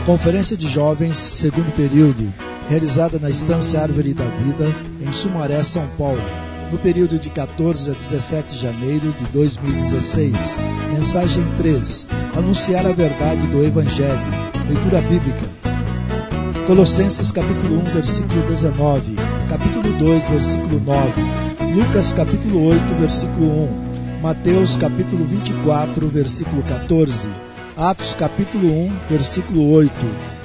Conferência de Jovens, segundo período, realizada na Estância Árvore da Vida, em Sumaré, São Paulo, no período de 14 a 17 de janeiro de 2016. Mensagem 3. Anunciar a verdade do Evangelho. Leitura bíblica. Colossenses capítulo 1, versículo 19. Capítulo 2, versículo 9. Lucas capítulo 8, versículo 1. Mateus capítulo 24, versículo 14. Atos capítulo 1, versículo 8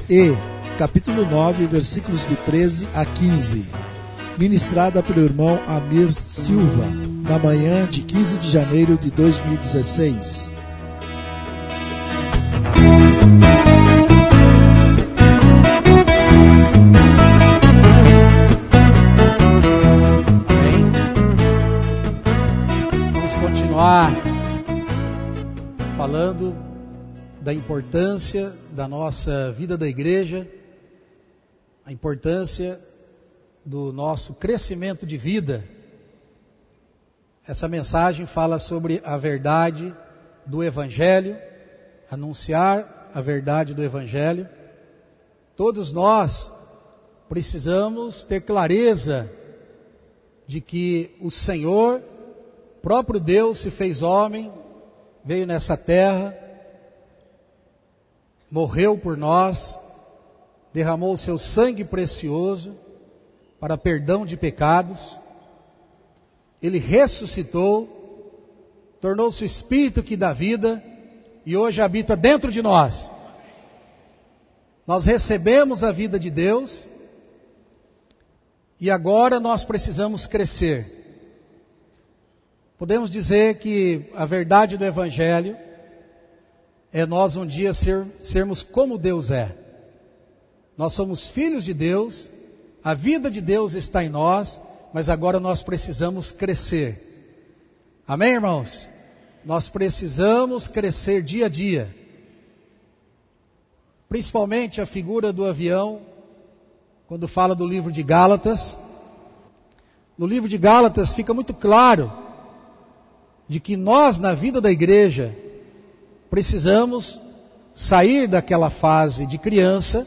e capítulo 9, versículos de 13 a 15. Ministrada pelo irmão Amir Silva, na manhã de 15 de janeiro de 2016. Vamos continuar falando da importância da nossa vida da igreja, a importância do nosso crescimento de vida. Essa mensagem fala sobre a verdade do Evangelho, anunciar a verdade do Evangelho. Todos nós precisamos ter clareza de que o Senhor, próprio Deus, se fez homem, veio nessa terra, morreu por nós, derramou o seu sangue precioso para perdão de pecados. Ele ressuscitou, tornou-se o Espírito que dá vida e hoje habita dentro de nós. Nós recebemos a vida de Deus e agora nós precisamos crescer. Podemos dizer que a verdade do Evangelho é nós um dia sermos como Deus é. Nós somos filhos de Deus, a vida de Deus está em nós, mas agora nós precisamos crescer. Amém, irmãos? Nós precisamos crescer dia a dia. Principalmente a figura do avião, quando fala do livro de Gálatas. No livro de Gálatas fica muito claro de que nós, na vida da igreja, precisamos sair daquela fase de criança,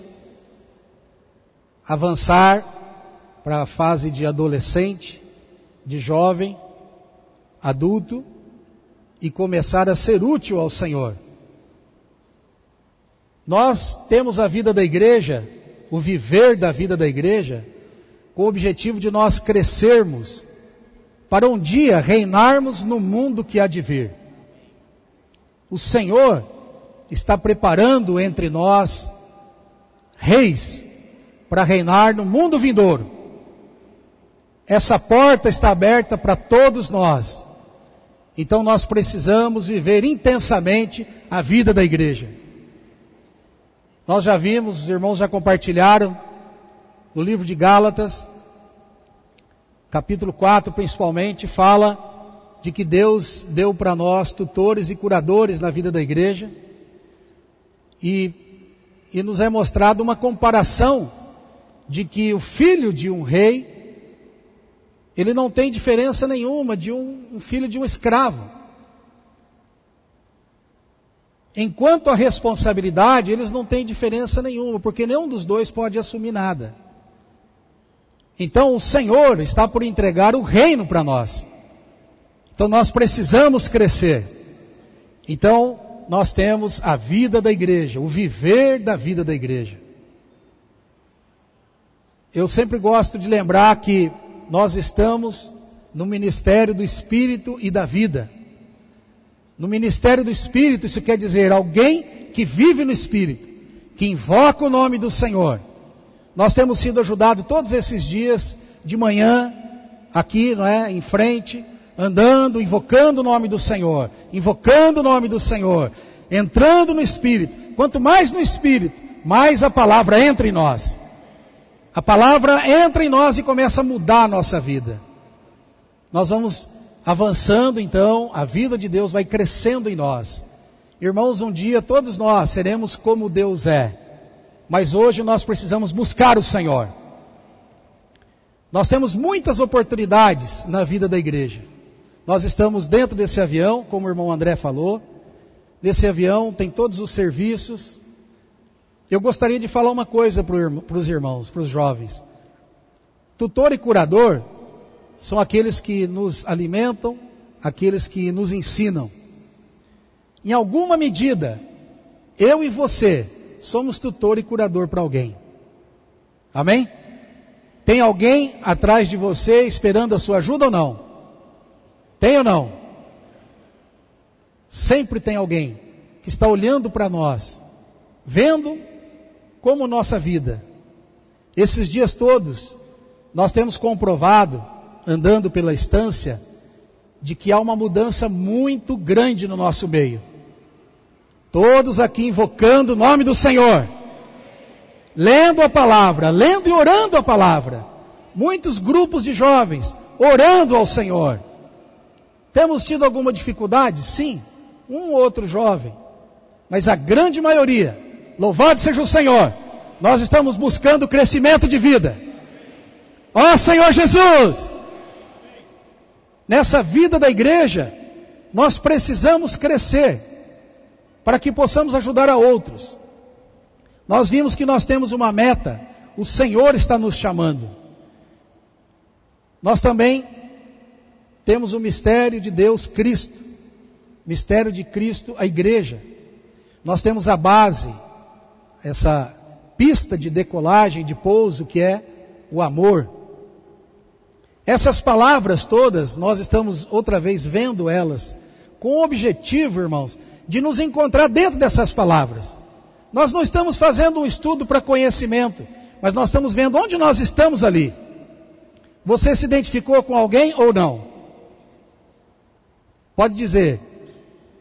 avançar para a fase de adolescente, de jovem, adulto e começar a ser útil ao Senhor. Nós temos a vida da igreja, o viver da vida da igreja, com o objetivo de nós crescermos para um dia reinarmos no mundo que há de vir. O Senhor está preparando entre nós reis para reinar no mundo vindouro. Essa porta está aberta para todos nós. Então nós precisamos viver intensamente a vida da igreja. Nós já vimos, os irmãos já compartilharam no livro de Gálatas, capítulo 4 principalmente, fala de que Deus deu para nós tutores e curadores na vida da igreja, e nos é mostrado uma comparação de que o filho de um rei, ele não tem diferença nenhuma de um filho de um escravo. Enquanto a responsabilidade, eles não têm diferença nenhuma, porque nenhum dos dois pode assumir nada. Então o Senhor está por entregar o reino para nós. Então nós precisamos crescer. Então nós temos a vida da igreja, o viver da vida da igreja. Eu sempre gosto de lembrar que nós estamos no ministério do Espírito e da vida. No ministério do Espírito, isso quer dizer alguém que vive no Espírito, que invoca o nome do Senhor. Nós temos sido ajudados todos esses dias de manhã, aqui, não é, em frente, andando, invocando o nome do Senhor, invocando o nome do Senhor, entrando no Espírito. Quanto mais no Espírito, mais a palavra entra em nós. A palavra entra em nós e começa a mudar a nossa vida. Nós vamos avançando então, a vida de Deus vai crescendo em nós. Irmãos, um dia todos nós seremos como Deus é. Mas hoje nós precisamos buscar o Senhor. Nós temos muitas oportunidades na vida da igreja. Nós estamos dentro desse avião, como o irmão André falou. Nesse avião tem todos os serviços. eu gostaria de falar uma coisa para os irmãos, para os jovens. Tutor e curador são aqueles que nos alimentam, aqueles que nos ensinam. Em alguma medida, eu e você somos tutor e curador para alguém. Amém? Tem alguém atrás de você esperando a sua ajuda ou não? Tem ou não? Sempre tem alguém que está olhando para nós, vendo como nossa vida. Esses dias todos, nós temos comprovado, andando pela estância, de que há uma mudança muito grande no nosso meio. Todos aqui invocando o nome do Senhor, lendo a palavra, lendo e orando a palavra. Muitos grupos de jovens orando ao Senhor. Temos tido alguma dificuldade? Sim, um ou outro jovem, mas a grande maioria, louvado seja o Senhor, nós estamos buscando crescimento de vida. Ó Senhor Jesus! Nessa vida da igreja, nós precisamos crescer, para que possamos ajudar a outros. Nós vimos que nós temos uma meta, o Senhor está nos chamando. Nós também temos o mistério de Deus, Cristo. Mistério de Cristo, a igreja. Nós temos a base, essa pista de decolagem, de pouso, que é o amor. Essas palavras todas, nós estamos outra vez vendo elas, com o objetivo, irmãos, de nos encontrar dentro dessas palavras. Nós não estamos fazendo um estudo para conhecimento, mas nós estamos vendo onde nós estamos ali. Você se identificou com alguém ou não? Pode dizer,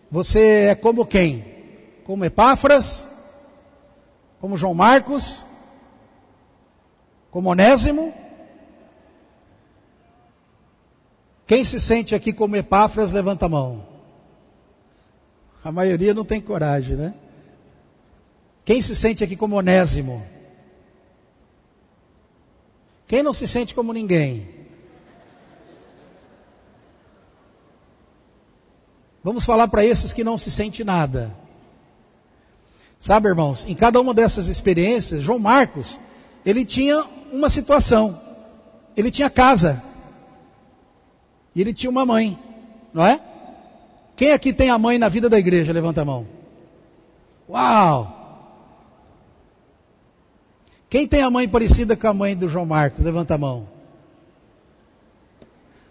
você é como quem? Como Epáfras? Como João Marcos? Como Onésimo? Quem se sente aqui como Epáfras, levanta a mão. A maioria não tem coragem, né? Quem se sente aqui como Onésimo? Quem não se sente como ninguém? Vamos falar para esses que não se sentem nada. Sabe, irmãos, em cada uma dessas experiências, João Marcos, ele tinha uma situação. Ele tinha casa. E ele tinha uma mãe, não é? Quem aqui tem a mãe na vida da igreja? Levanta a mão. Uau! Quem tem a mãe parecida com a mãe do João Marcos? Levanta a mão.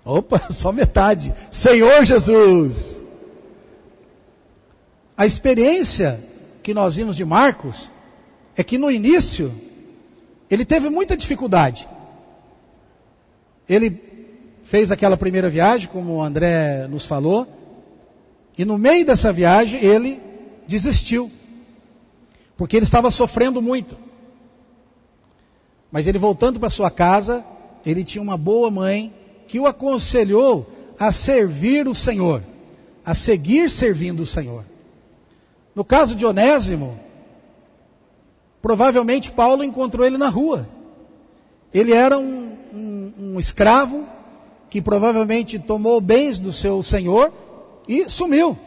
Opa, só metade. Senhor Jesus! A experiência que nós vimos de Marcos é que no início ele teve muita dificuldade. Ele fez aquela primeira viagem, como o André nos falou, e no meio dessa viagem ele desistiu, porque ele estava sofrendo muito. Mas ele voltando para sua casa, ele tinha uma boa mãe que o aconselhou a servir o Senhor, a seguir servindo o Senhor. No caso de Onésimo, provavelmente Paulo encontrou ele na rua. Ele era um escravo que provavelmente tomou bens do seu senhor e sumiu.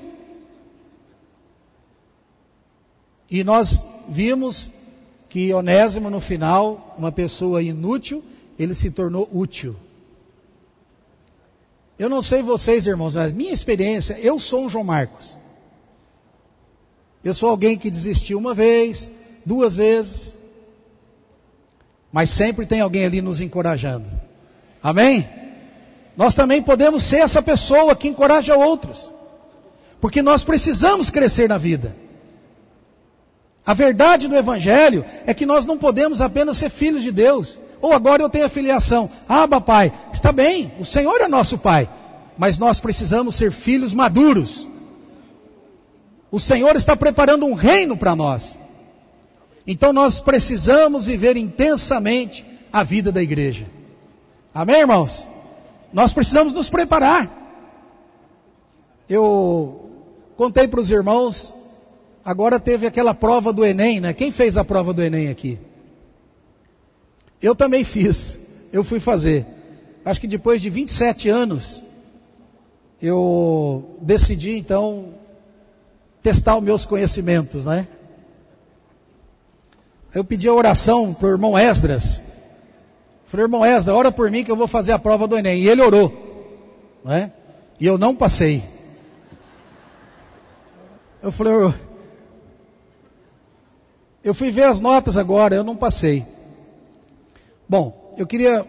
E nós vimos que Onésimo, no final, uma pessoa inútil, ele se tornou útil. Eu não sei vocês, irmãos, mas minha experiência, eu sou um João Marcos. Eu sou alguém que desistiu uma vez, 2 vezes, mas sempre tem alguém ali nos encorajando. Amém? Nós também podemos ser essa pessoa que encoraja outros, porque nós precisamos crescer na vida. A verdade do Evangelho é que nós não podemos apenas ser filhos de Deus. Ou agora eu tenho a filiação. Abba, Pai. Está bem, o Senhor é nosso Pai. Mas nós precisamos ser filhos maduros. O Senhor está preparando um reino para nós. Então nós precisamos viver intensamente a vida da igreja. Amém, irmãos? Nós precisamos nos preparar. Eu contei para os irmãos, agora teve aquela prova do Enem, né? Quem fez a prova do Enem aqui? Eu também fiz, eu fui fazer. Acho que depois de 27 anos, eu decidi então testar os meus conhecimentos, né? Aí eu pedi a oração para o irmão Esdras. Falei, irmão Esdras, ora por mim que eu vou fazer a prova do Enem. E ele orou, não é? E eu não passei. Eu falei, eu fui ver as notas agora, eu não passei. Bom, eu queria,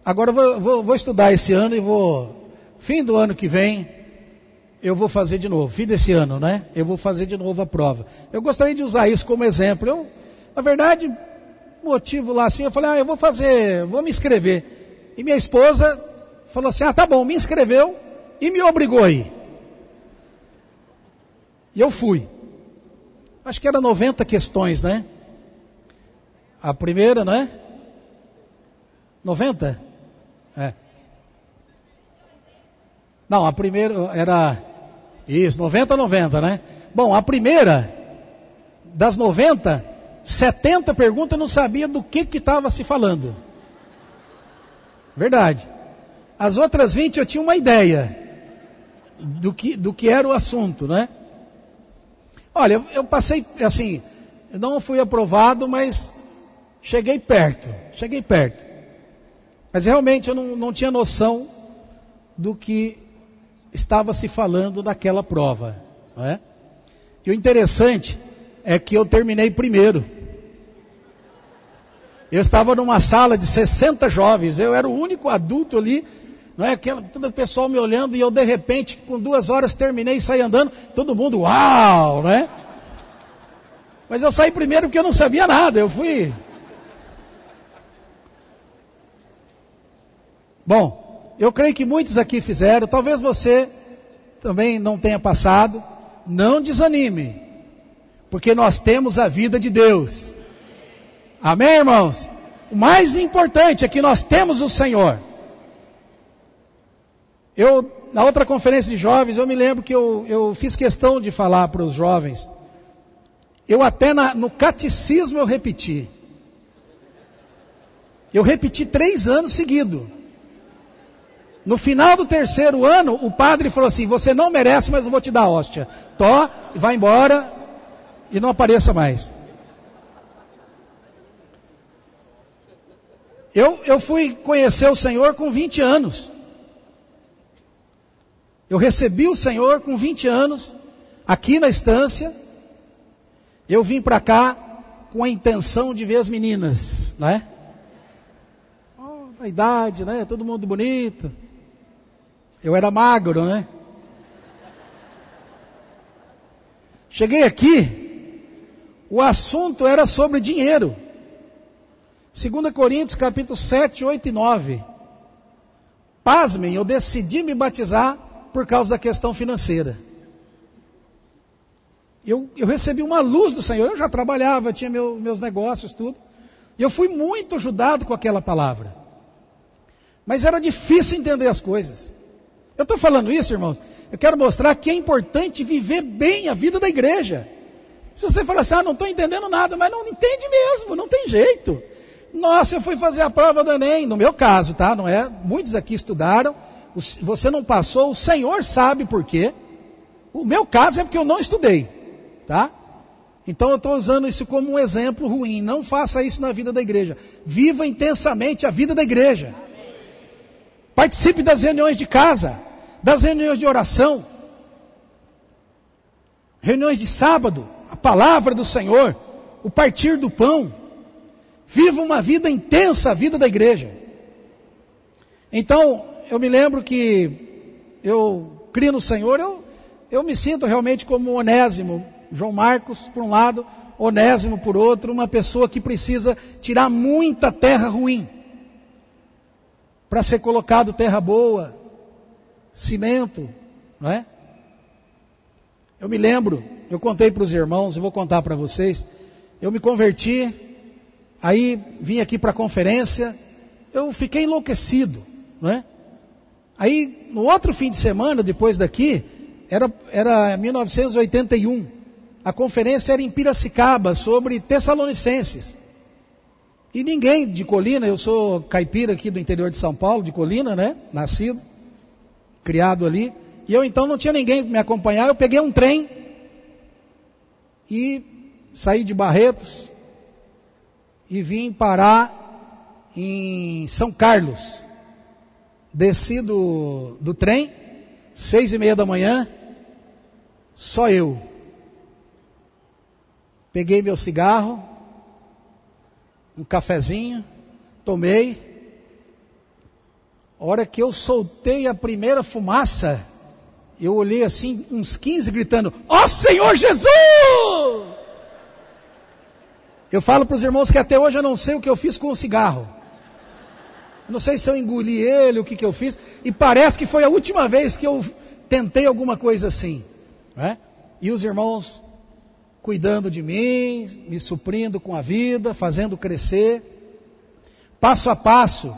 agora eu vou estudar esse ano e fim do ano que vem, eu vou fazer de novo, fim desse ano, né? Eu vou fazer de novo a prova. Eu gostaria de usar isso como exemplo. Na verdade, motivo lá assim, eu falei, eu vou me inscrever. E minha esposa falou assim, tá bom, me inscreveu e me obrigou a ir. E eu fui. Acho que era 90 questões, né? A primeira, né? 90? É. Não, a primeira era... Isso, 90, né? Bom, a primeira, das 90, 70 perguntas eu não sabia do que estava se falando. Verdade. As outras 20 eu tinha uma ideia do que era o assunto, né? Olha, eu passei, assim, eu não fui aprovado, mas cheguei perto. Mas realmente eu não tinha noção do que estava se falando naquela prova, não é? E o interessante é que eu terminei primeiro. Eu estava numa sala de 60 jovens, eu era o único adulto ali, não é? Todo o pessoal me olhando e eu de repente, com 2 horas terminei e saí andando, todo mundo, uau, né? Mas eu saí primeiro porque eu não sabia nada, eu fui... Bom, eu creio que muitos aqui fizeram, talvez você também não tenha passado, não desanime, porque nós temos a vida de Deus. Amém, irmãos? O mais importante é que nós temos o Senhor. Na outra conferência de jovens, eu me lembro que eu fiz questão de falar para os jovens. Eu até no catecismo eu repeti. Eu repeti 3 anos seguidos. No final do 3º ano, o padre falou assim, você não merece, mas eu vou te dar a hóstia. Vai embora e não apareça mais. Eu fui conhecer o Senhor com 20 anos. Eu recebi o Senhor com 20 anos, aqui na estância. Eu vim para cá com a intenção de ver as meninas, né? A idade, né? Todo mundo bonito. Eu era magro, né? Cheguei aqui, o assunto era sobre dinheiro. 2 Coríntios capítulo 7, 8 e 9. Pasmem, eu decidi me batizar por causa da questão financeira. Eu recebi uma luz do Senhor, eu já trabalhava, tinha meus negócios, tudo. E eu fui muito ajudado com aquela palavra. Mas era difícil entender as coisas. Eu estou falando isso, irmãos, eu quero mostrar que é importante viver bem a vida da igreja. Se você falar assim, não estou entendendo nada, mas não entende mesmo, não tem jeito. Nossa, eu fui fazer a prova do Enem, no meu caso, tá? Não é? Muitos aqui estudaram, você não passou, o Senhor sabe por quê. O meu caso é porque eu não estudei, tá? Então eu estou usando isso como um exemplo ruim. Não faça isso na vida da igreja. Viva intensamente a vida da igreja. Participe das reuniões de casa, das reuniões de oração, reuniões de sábado, a palavra do Senhor, o partir do pão. Viva uma vida intensa, a vida da igreja. Então, eu me lembro que eu criei no Senhor, eu me sinto realmente como Onésimo. João Marcos por um lado, Onésimo por outro, uma pessoa que precisa tirar muita terra ruim para ser colocado terra boa, cimento, não é? Eu me lembro, eu contei para os irmãos, eu vou contar para vocês, eu me converti, aí vim aqui para a conferência, eu fiquei enlouquecido, não é? Aí, no outro fim de semana, depois daqui, era 1981, a conferência era em Piracicaba, sobre Tessalonicenses. E ninguém de Colina, eu sou caipira aqui do interior de São Paulo, de Colina, né? Nascido, criado ali. E eu então não tinha ninguém para me acompanhar, eu peguei um trem e saí de Barretos e vim parar em São Carlos. Desci do trem, 6:30 da manhã, só eu. Peguei meu cigarro, um cafezinho, tomei. A hora que eu soltei a primeira fumaça, eu olhei assim, uns 15 gritando: ó Senhor Jesus! Eu falo para os irmãos que até hoje eu não sei o que eu fiz com o cigarro. Eu não sei se eu engoli ele, o que eu fiz. E parece que foi a última vez que eu tentei alguma coisa assim, né? E os irmãos cuidando de mim, me suprindo com a vida, fazendo crescer. Passo a passo,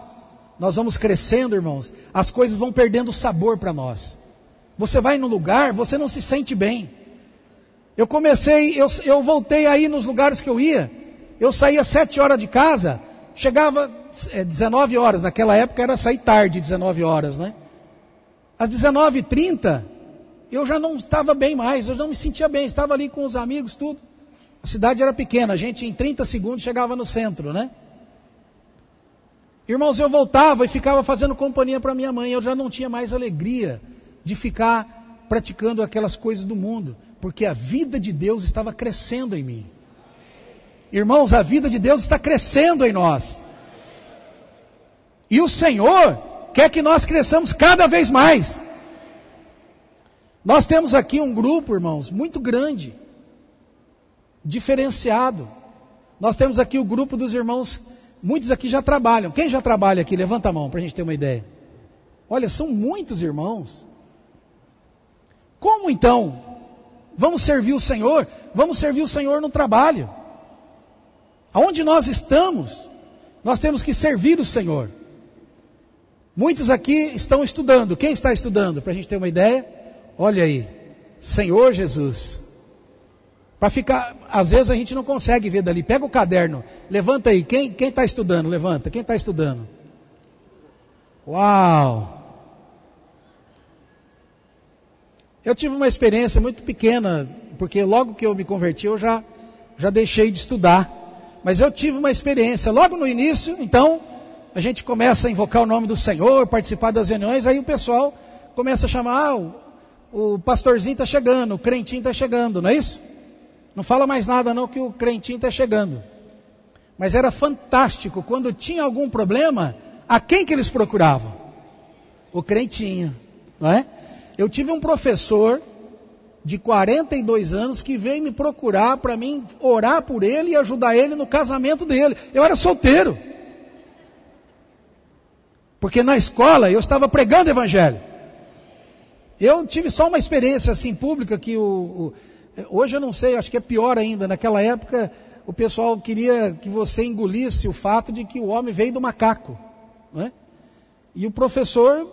nós vamos crescendo, irmãos. As coisas vão perdendo sabor para nós. Você vai num lugar, você não se sente bem. Eu voltei aí nos lugares que eu ia. Eu saía 7 horas de casa, chegava 19 horas. Naquela época era sair tarde, 19 horas, né? Às 19h30, eu já não estava bem mais, eu não me sentia bem. Estava ali com os amigos, tudo. A cidade era pequena, a gente em 30 segundos chegava no centro, né? Irmãos, eu voltava e ficava fazendo companhia para minha mãe. Eu já não tinha mais alegria de ficar praticando aquelas coisas do mundo, porque a vida de Deus estava crescendo em mim. Irmãos, a vida de Deus está crescendo em nós. E o Senhor quer que nós cresçamos cada vez mais. Nós temos aqui um grupo, irmãos, muito grande, diferenciado. Nós temos aqui o grupo dos irmãos, muitos aqui já trabalham. Quem já trabalha aqui? Levanta a mão para a gente ter uma ideia. Olha, são muitos irmãos. Como então? Vamos servir o Senhor? Vamos servir o Senhor no trabalho. Aonde nós estamos, nós temos que servir o Senhor. Muitos aqui estão estudando. Quem está estudando? Para a gente ter uma ideia. Olha aí, Senhor Jesus. Para ficar, às vezes a gente não consegue ver dali. Pega o caderno, levanta aí. Quem está estudando? Levanta. Quem está estudando? Uau! Eu tive uma experiência muito pequena, porque logo que eu me converti eu já deixei de estudar. Mas eu tive uma experiência logo no início. Então a gente começa a invocar o nome do Senhor, participar das reuniões. Aí o pessoal começa a chamar: o pastorzinho está chegando, o crentinho está chegando, não é isso? Não fala mais nada não, que o crentinho está chegando. Mas era fantástico, quando tinha algum problema, a quem que eles procuravam? O crentinho, não é? Eu tive um professor de 42 anos que veio me procurar para mim orar por ele e ajudar ele no casamento dele. Eu era solteiro. Porque na escola eu estava pregando o evangelho. Eu tive só uma experiência assim pública que hoje eu não sei, acho que é pior ainda. Naquela época o pessoal queria que você engolisse o fato de que o homem veio do macaco, não é? E o professor,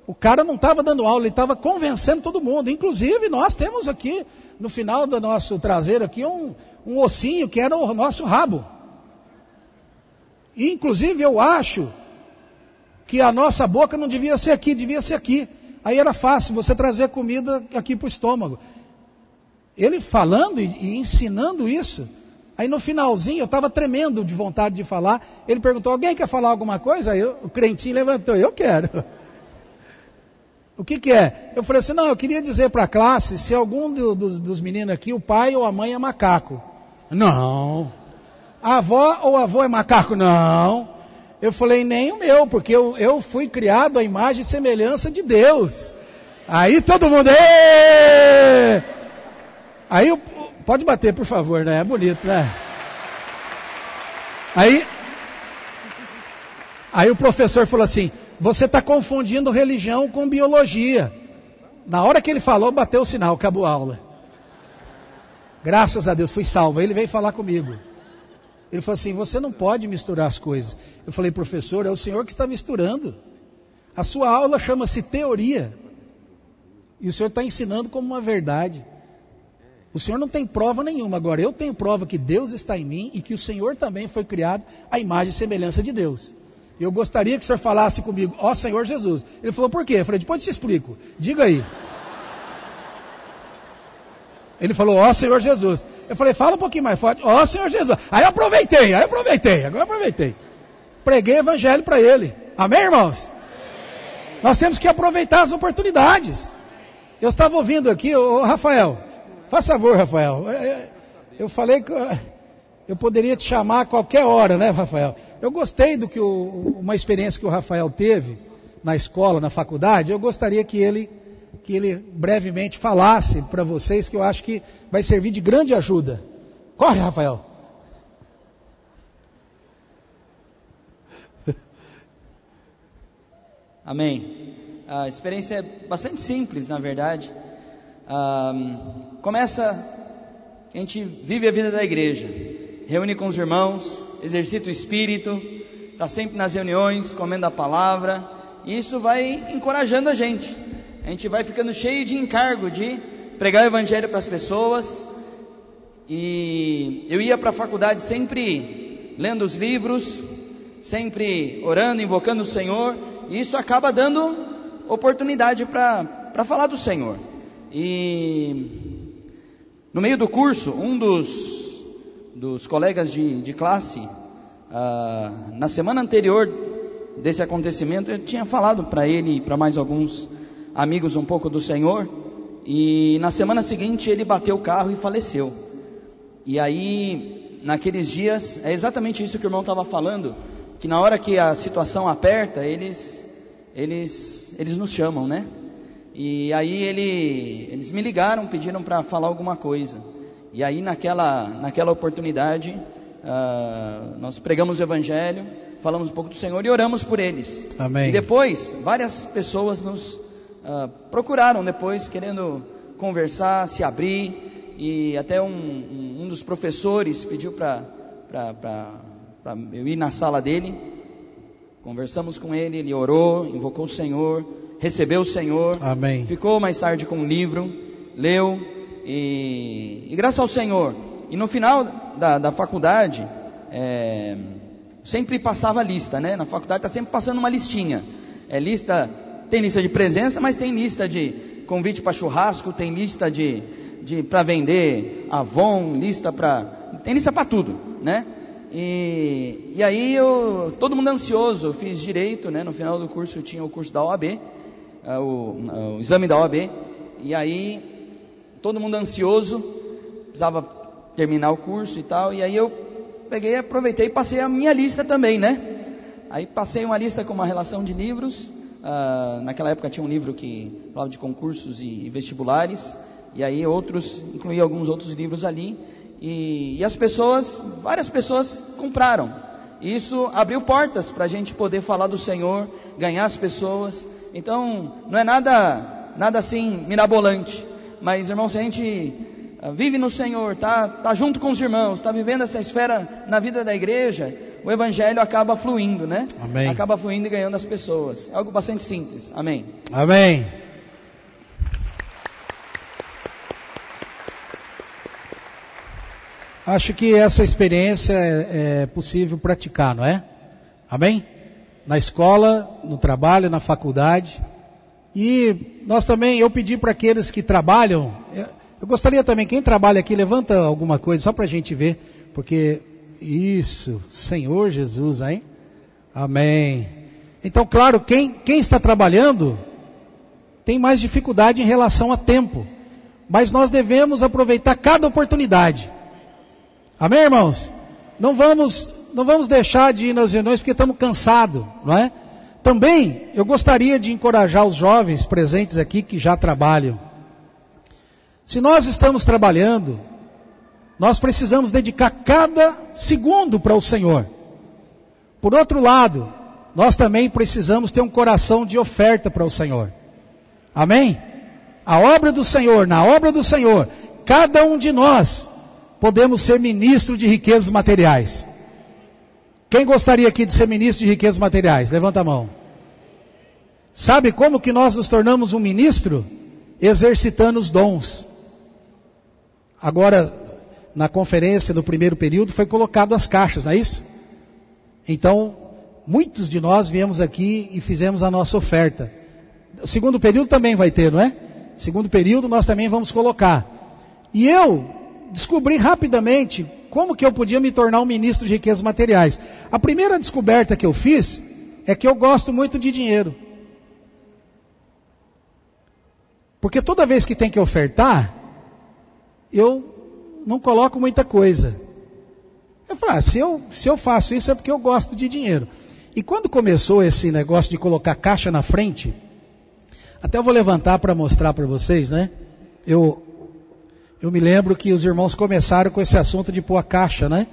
o cara não estava dando aula, ele estava convencendo todo mundo. Inclusive nós temos aqui no final do nosso traseiro aqui um ossinho que era o nosso rabo. E inclusive eu acho que a nossa boca não devia ser aqui, devia ser aqui. Aí era fácil você trazer comida aqui para o estômago. Ele falando e ensinando isso. Aí no finalzinho, eu estava tremendo de vontade de falar. Ele perguntou: alguém quer falar alguma coisa? Aí o crentinho levantou: eu quero. O que é? Eu falei assim: não, eu queria dizer para a classe, se algum dos meninos aqui, o pai ou a mãe é macaco. Não. A avó ou avô é macaco? Não. Eu falei: nem o meu, porque eu fui criado à imagem e semelhança de Deus. Aí todo mundo... Êêê! Aí, pode bater por favor, né? É bonito, né? Aí o professor falou assim: você está confundindo religião com biologia. Na hora que ele falou, bateu o sinal, acabou a aula. Graças a Deus, fui salvo. Aí ele veio falar comigo. Ele falou assim: você não pode misturar as coisas. Eu falei: professor, é o senhor que está misturando. A sua aula chama-se teoria. E o senhor está ensinando como uma verdade. O senhor não tem prova nenhuma. Agora, eu tenho prova que Deus está em mim e que o senhor também foi criado à imagem e semelhança de Deus. Eu gostaria que o senhor falasse comigo: ó Senhor Jesus. Ele falou: por quê? Eu falei: depois eu te explico. Diga aí. Ele falou, ó Senhor Jesus. Eu falei, fala um pouquinho mais forte, ó Senhor Jesus. Aí eu aproveitei. Preguei o evangelho para ele. Amém, irmãos? Nós temos que aproveitar as oportunidades. Eu estava ouvindo aqui, ô Rafael, faz favor, Rafael. Eu falei que eu poderia te chamar a qualquer hora, né, Rafael? Eu gostei do que uma experiência que o Rafael teve na escola, na faculdade. Eu gostaria que ele brevemente falasse para vocês, que eu acho que vai servir de grande ajuda. Corre, Rafael. Amém. A experiência é bastante simples, na verdade. Começa, a gente vive a vida da igreja, reúne com os irmãos, exercita o espírito, está sempre nas reuniões, comendo a palavra, e isso vai encorajando a gente. A gente vai ficando cheio de encargo de pregar o evangelho para as pessoas. E eu ia para a faculdade sempre lendo os livros, sempre orando, invocando o Senhor, e isso acaba dando oportunidade para falar do Senhor. E no meio do curso, um dos colegas de classe, na semana anterior desse acontecimento, eu tinha falado para ele e para mais alguns amigos um pouco do Senhor, e na semana seguinte ele bateu o carro e faleceu. E aí, naqueles dias, é exatamente isso que o irmão estava falando, que na hora que a situação aperta, eles nos chamam, né? E aí eles me ligaram, pediram para falar alguma coisa. E aí naquela oportunidade, nós pregamos o evangelho, falamos um pouco do Senhor e oramos por eles. Amém. E depois, várias pessoas nos procuraram depois, querendo conversar, se abrir, e até um dos professores pediu para eu ir na sala dele. Conversamos com ele, ele orou, invocou o Senhor, recebeu o Senhor. Amém. Ficou mais tarde com um livro, leu, e graças ao Senhor. E no final da faculdade, sempre passava a lista, né? Na faculdade está sempre passando uma listinha. Tem lista de presença, mas tem lista de convite para churrasco, tem lista para vender Avon, tem lista para tudo, né? E aí todo mundo ansioso, eu fiz direito, né? No final do curso eu tinha o curso da OAB, o exame da OAB, e aí todo mundo ansioso, precisava terminar o curso e tal, e aí eu aproveitei e passei a minha lista também, né? Aí passei uma lista com uma relação de livros. Naquela época tinha um livro que falava de concursos e vestibulares, e aí incluía alguns outros livros ali, e várias pessoas compraram. Isso abriu portas para a gente poder falar do Senhor, ganhar as pessoas. Então não é nada assim mirabolante, mas irmão, se a gente vive no Senhor, tá junto com os irmãos, tá vivendo essa esfera na vida da igreja, o evangelho acaba fluindo, né? Amém. Acaba fluindo e ganhando as pessoas. É algo bastante simples. Amém. Amém. Acho que essa experiência é possível praticar, não é? Amém? Na escola, no trabalho, na faculdade. E nós também, eu pedi para aqueles que trabalham, eu gostaria também, quem trabalha aqui, levanta alguma coisa só para a gente ver, porque isso, Senhor Jesus, hein? Amém. Então, claro, quem está trabalhando tem mais dificuldade em relação a tempo, mas nós devemos aproveitar cada oportunidade. Amém, irmãos? Não vamos deixar de ir nas reuniões porque estamos cansados, não é? Também eu gostaria de encorajar os jovens presentes aqui que já trabalham. Se nós estamos trabalhando, nós precisamos dedicar cada segundo para o Senhor. Por outro lado, nós também precisamos ter um coração de oferta para o Senhor. Amém? A obra do Senhor, na obra do Senhor, cada um de nós podemos ser ministro de riquezas materiais. Quem gostaria aqui de ser ministro de riquezas materiais? Levanta a mão. Sabe como que nós nos tornamos um ministro? Exercitando os dons. Agora, na conferência, no primeiro período, foi colocado as caixas, não é isso? Então, muitos de nós viemos aqui e fizemos a nossa oferta. O segundo período também vai ter, não é? Segundo período nós também vamos colocar. E eu descobri rapidamente como que eu podia me tornar um ministro de riquezas materiais. A primeira descoberta que eu fiz é que eu gosto muito de dinheiro. Porque toda vez que tem que ofertar, eu não coloco muita coisa. Eu falei, se eu faço isso é porque eu gosto de dinheiro. E quando começou esse negócio de colocar caixa na frente, até eu vou levantar para mostrar para vocês, né? Eu me lembro que os irmãos começaram com esse assunto de pôr a caixa, né?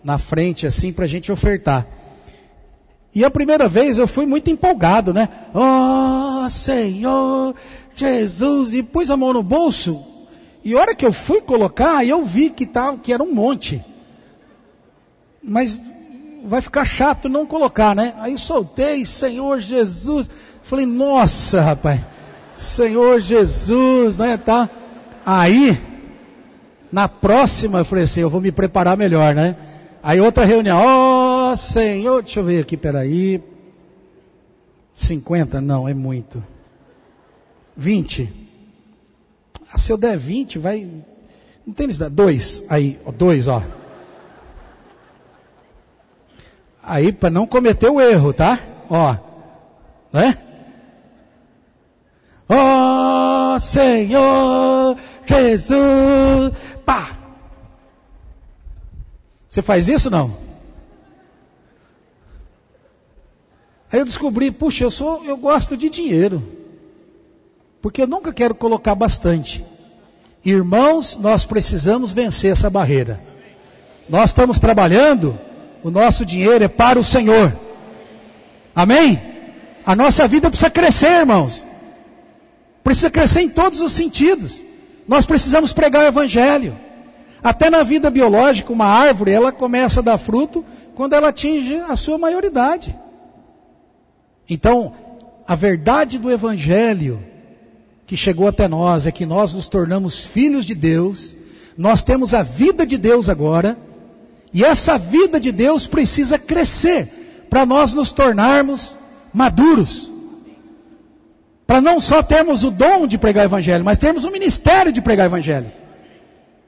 Na frente, assim, para a gente ofertar. E a primeira vez eu fui muito empolgado, né? Oh, Senhor Jesus! E pus a mão no bolso. E a hora que eu fui colocar, eu vi que era um monte. Mas vai ficar chato não colocar, né? Aí soltei, Senhor Jesus. Falei, nossa, rapaz. Senhor Jesus, né? Tá. Aí, na próxima, eu falei assim, eu vou me preparar melhor, né? Aí outra reunião, ó Senhor, deixa eu ver aqui, peraí. 50? Não, é muito. 20. Se eu der 20, vai... Não tem necessidade. 2, aí, 2, ó. Aí, para não cometer o erro, tá? Ó, né? Ó Senhor Jesus, pá! Você faz isso, não? Aí eu descobri, puxa, eu gosto de dinheiro. Porque eu nunca quero colocar bastante. Irmãos, nós precisamos vencer essa barreira. Nós estamos trabalhando, o nosso dinheiro é para o Senhor. Amém? A nossa vida precisa crescer, irmãos. Precisa crescer em todos os sentidos. Nós precisamos pregar o Evangelho. Até na vida biológica, uma árvore, ela começa a dar fruto quando ela atinge a sua maioridade. Então, a verdade do Evangelho que chegou até nós é que nós nos tornamos filhos de Deus, nós temos a vida de Deus agora, e essa vida de Deus precisa crescer para nós nos tornarmos maduros. Para não só termos o dom de pregar o Evangelho, mas termos o ministério de pregar o Evangelho.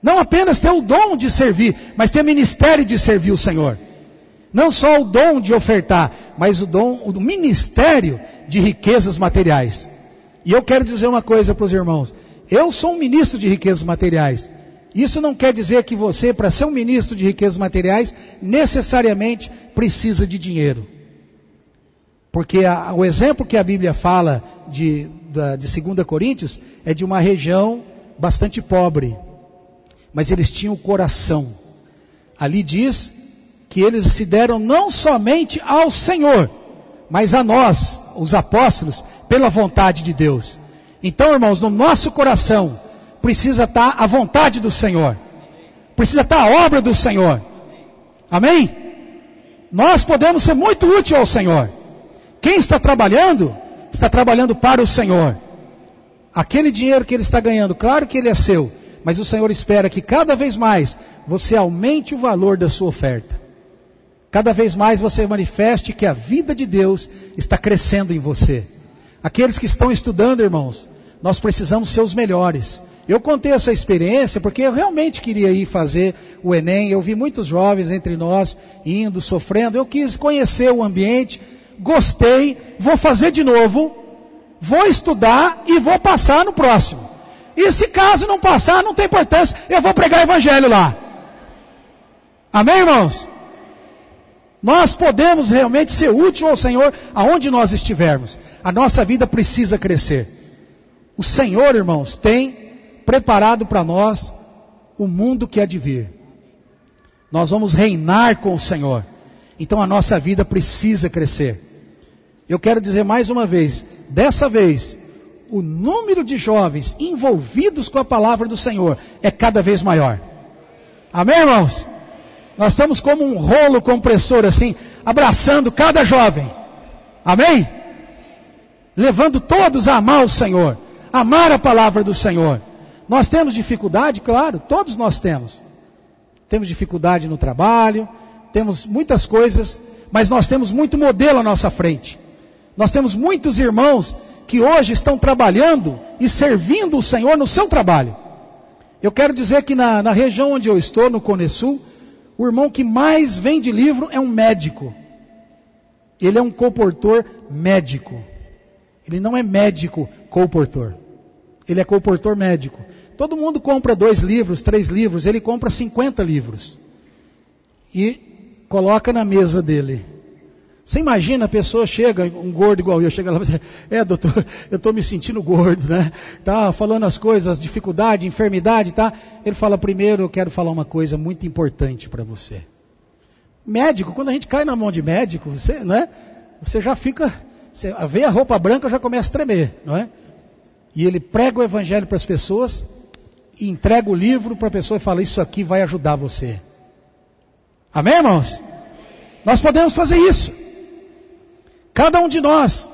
Não apenas ter o dom de servir, mas ter o ministério de servir o Senhor. Não só o dom de ofertar, mas o ministério de riquezas materiais. E eu quero dizer uma coisa para os irmãos. Eu sou um ministro de riquezas materiais. Isso não quer dizer que você, para ser um ministro de riquezas materiais, necessariamente precisa de dinheiro. Porque o exemplo que a Bíblia fala de 2 Coríntios é de uma região bastante pobre. Mas eles tinham o coração. Ali diz que eles se deram não somente ao Senhor, mas a nós, os apóstolos, pela vontade de Deus. Então, irmãos, no nosso coração precisa estar a vontade do Senhor. Precisa estar a obra do Senhor. Amém? Nós podemos ser muito úteis ao Senhor. Quem está trabalhando para o Senhor. Aquele dinheiro que ele está ganhando, claro que ele é seu, mas o Senhor espera que cada vez mais você aumente o valor da sua oferta. Cada vez mais você manifeste que a vida de Deus está crescendo em você. Aqueles que estão estudando, irmãos, nós precisamos ser os melhores. Eu contei essa experiência porque eu realmente queria ir fazer o Enem. Eu vi muitos jovens entre nós indo, sofrendo. Eu quis conhecer o ambiente, gostei, vou fazer de novo, vou estudar e vou passar no próximo. E se caso não passar, não tem importância, eu vou pregar o Evangelho lá. Amém, irmãos? Nós podemos realmente ser útil ao Senhor aonde nós estivermos. A nossa vida precisa crescer. O Senhor, irmãos, tem preparado para nós o mundo que há de vir. Nós vamos reinar com o Senhor. Então a nossa vida precisa crescer. Eu quero dizer mais uma vez, dessa vez, o número de jovens envolvidos com a palavra do Senhor é cada vez maior. Amém, irmãos? Nós estamos como um rolo compressor assim, abraçando cada jovem. Amém? Levando todos a amar o Senhor, amar a palavra do Senhor. Nós temos dificuldade, claro, todos nós temos. Temos dificuldade no trabalho, temos muitas coisas, mas nós temos muito modelo à nossa frente. Nós temos muitos irmãos que hoje estão trabalhando e servindo o Senhor no seu trabalho. Eu quero dizer que na região onde eu estou, no Cone Sul, o irmão que mais vende livro é um médico. Ele é um colportor médico. Ele não é médico colportor. Ele é colportor médico. Todo mundo compra 2 livros, 3 livros, ele compra 50 livros. E coloca na mesa dele. Você imagina, a pessoa chega, um gordo igual eu, chega lá e diz, doutor, eu estou me sentindo gordo, né? Tá falando as coisas, dificuldade, enfermidade, tá? Ele fala, primeiro eu quero falar uma coisa muito importante para você. Médico, quando a gente cai na mão de médico, você, não é? Você já fica, você vê a roupa branca, já começa a tremer, não é? E ele prega o evangelho para as pessoas, e entrega o livro para a pessoa e fala, isso aqui vai ajudar você. Amém, irmãos? Nós podemos fazer isso. Cada um de nós,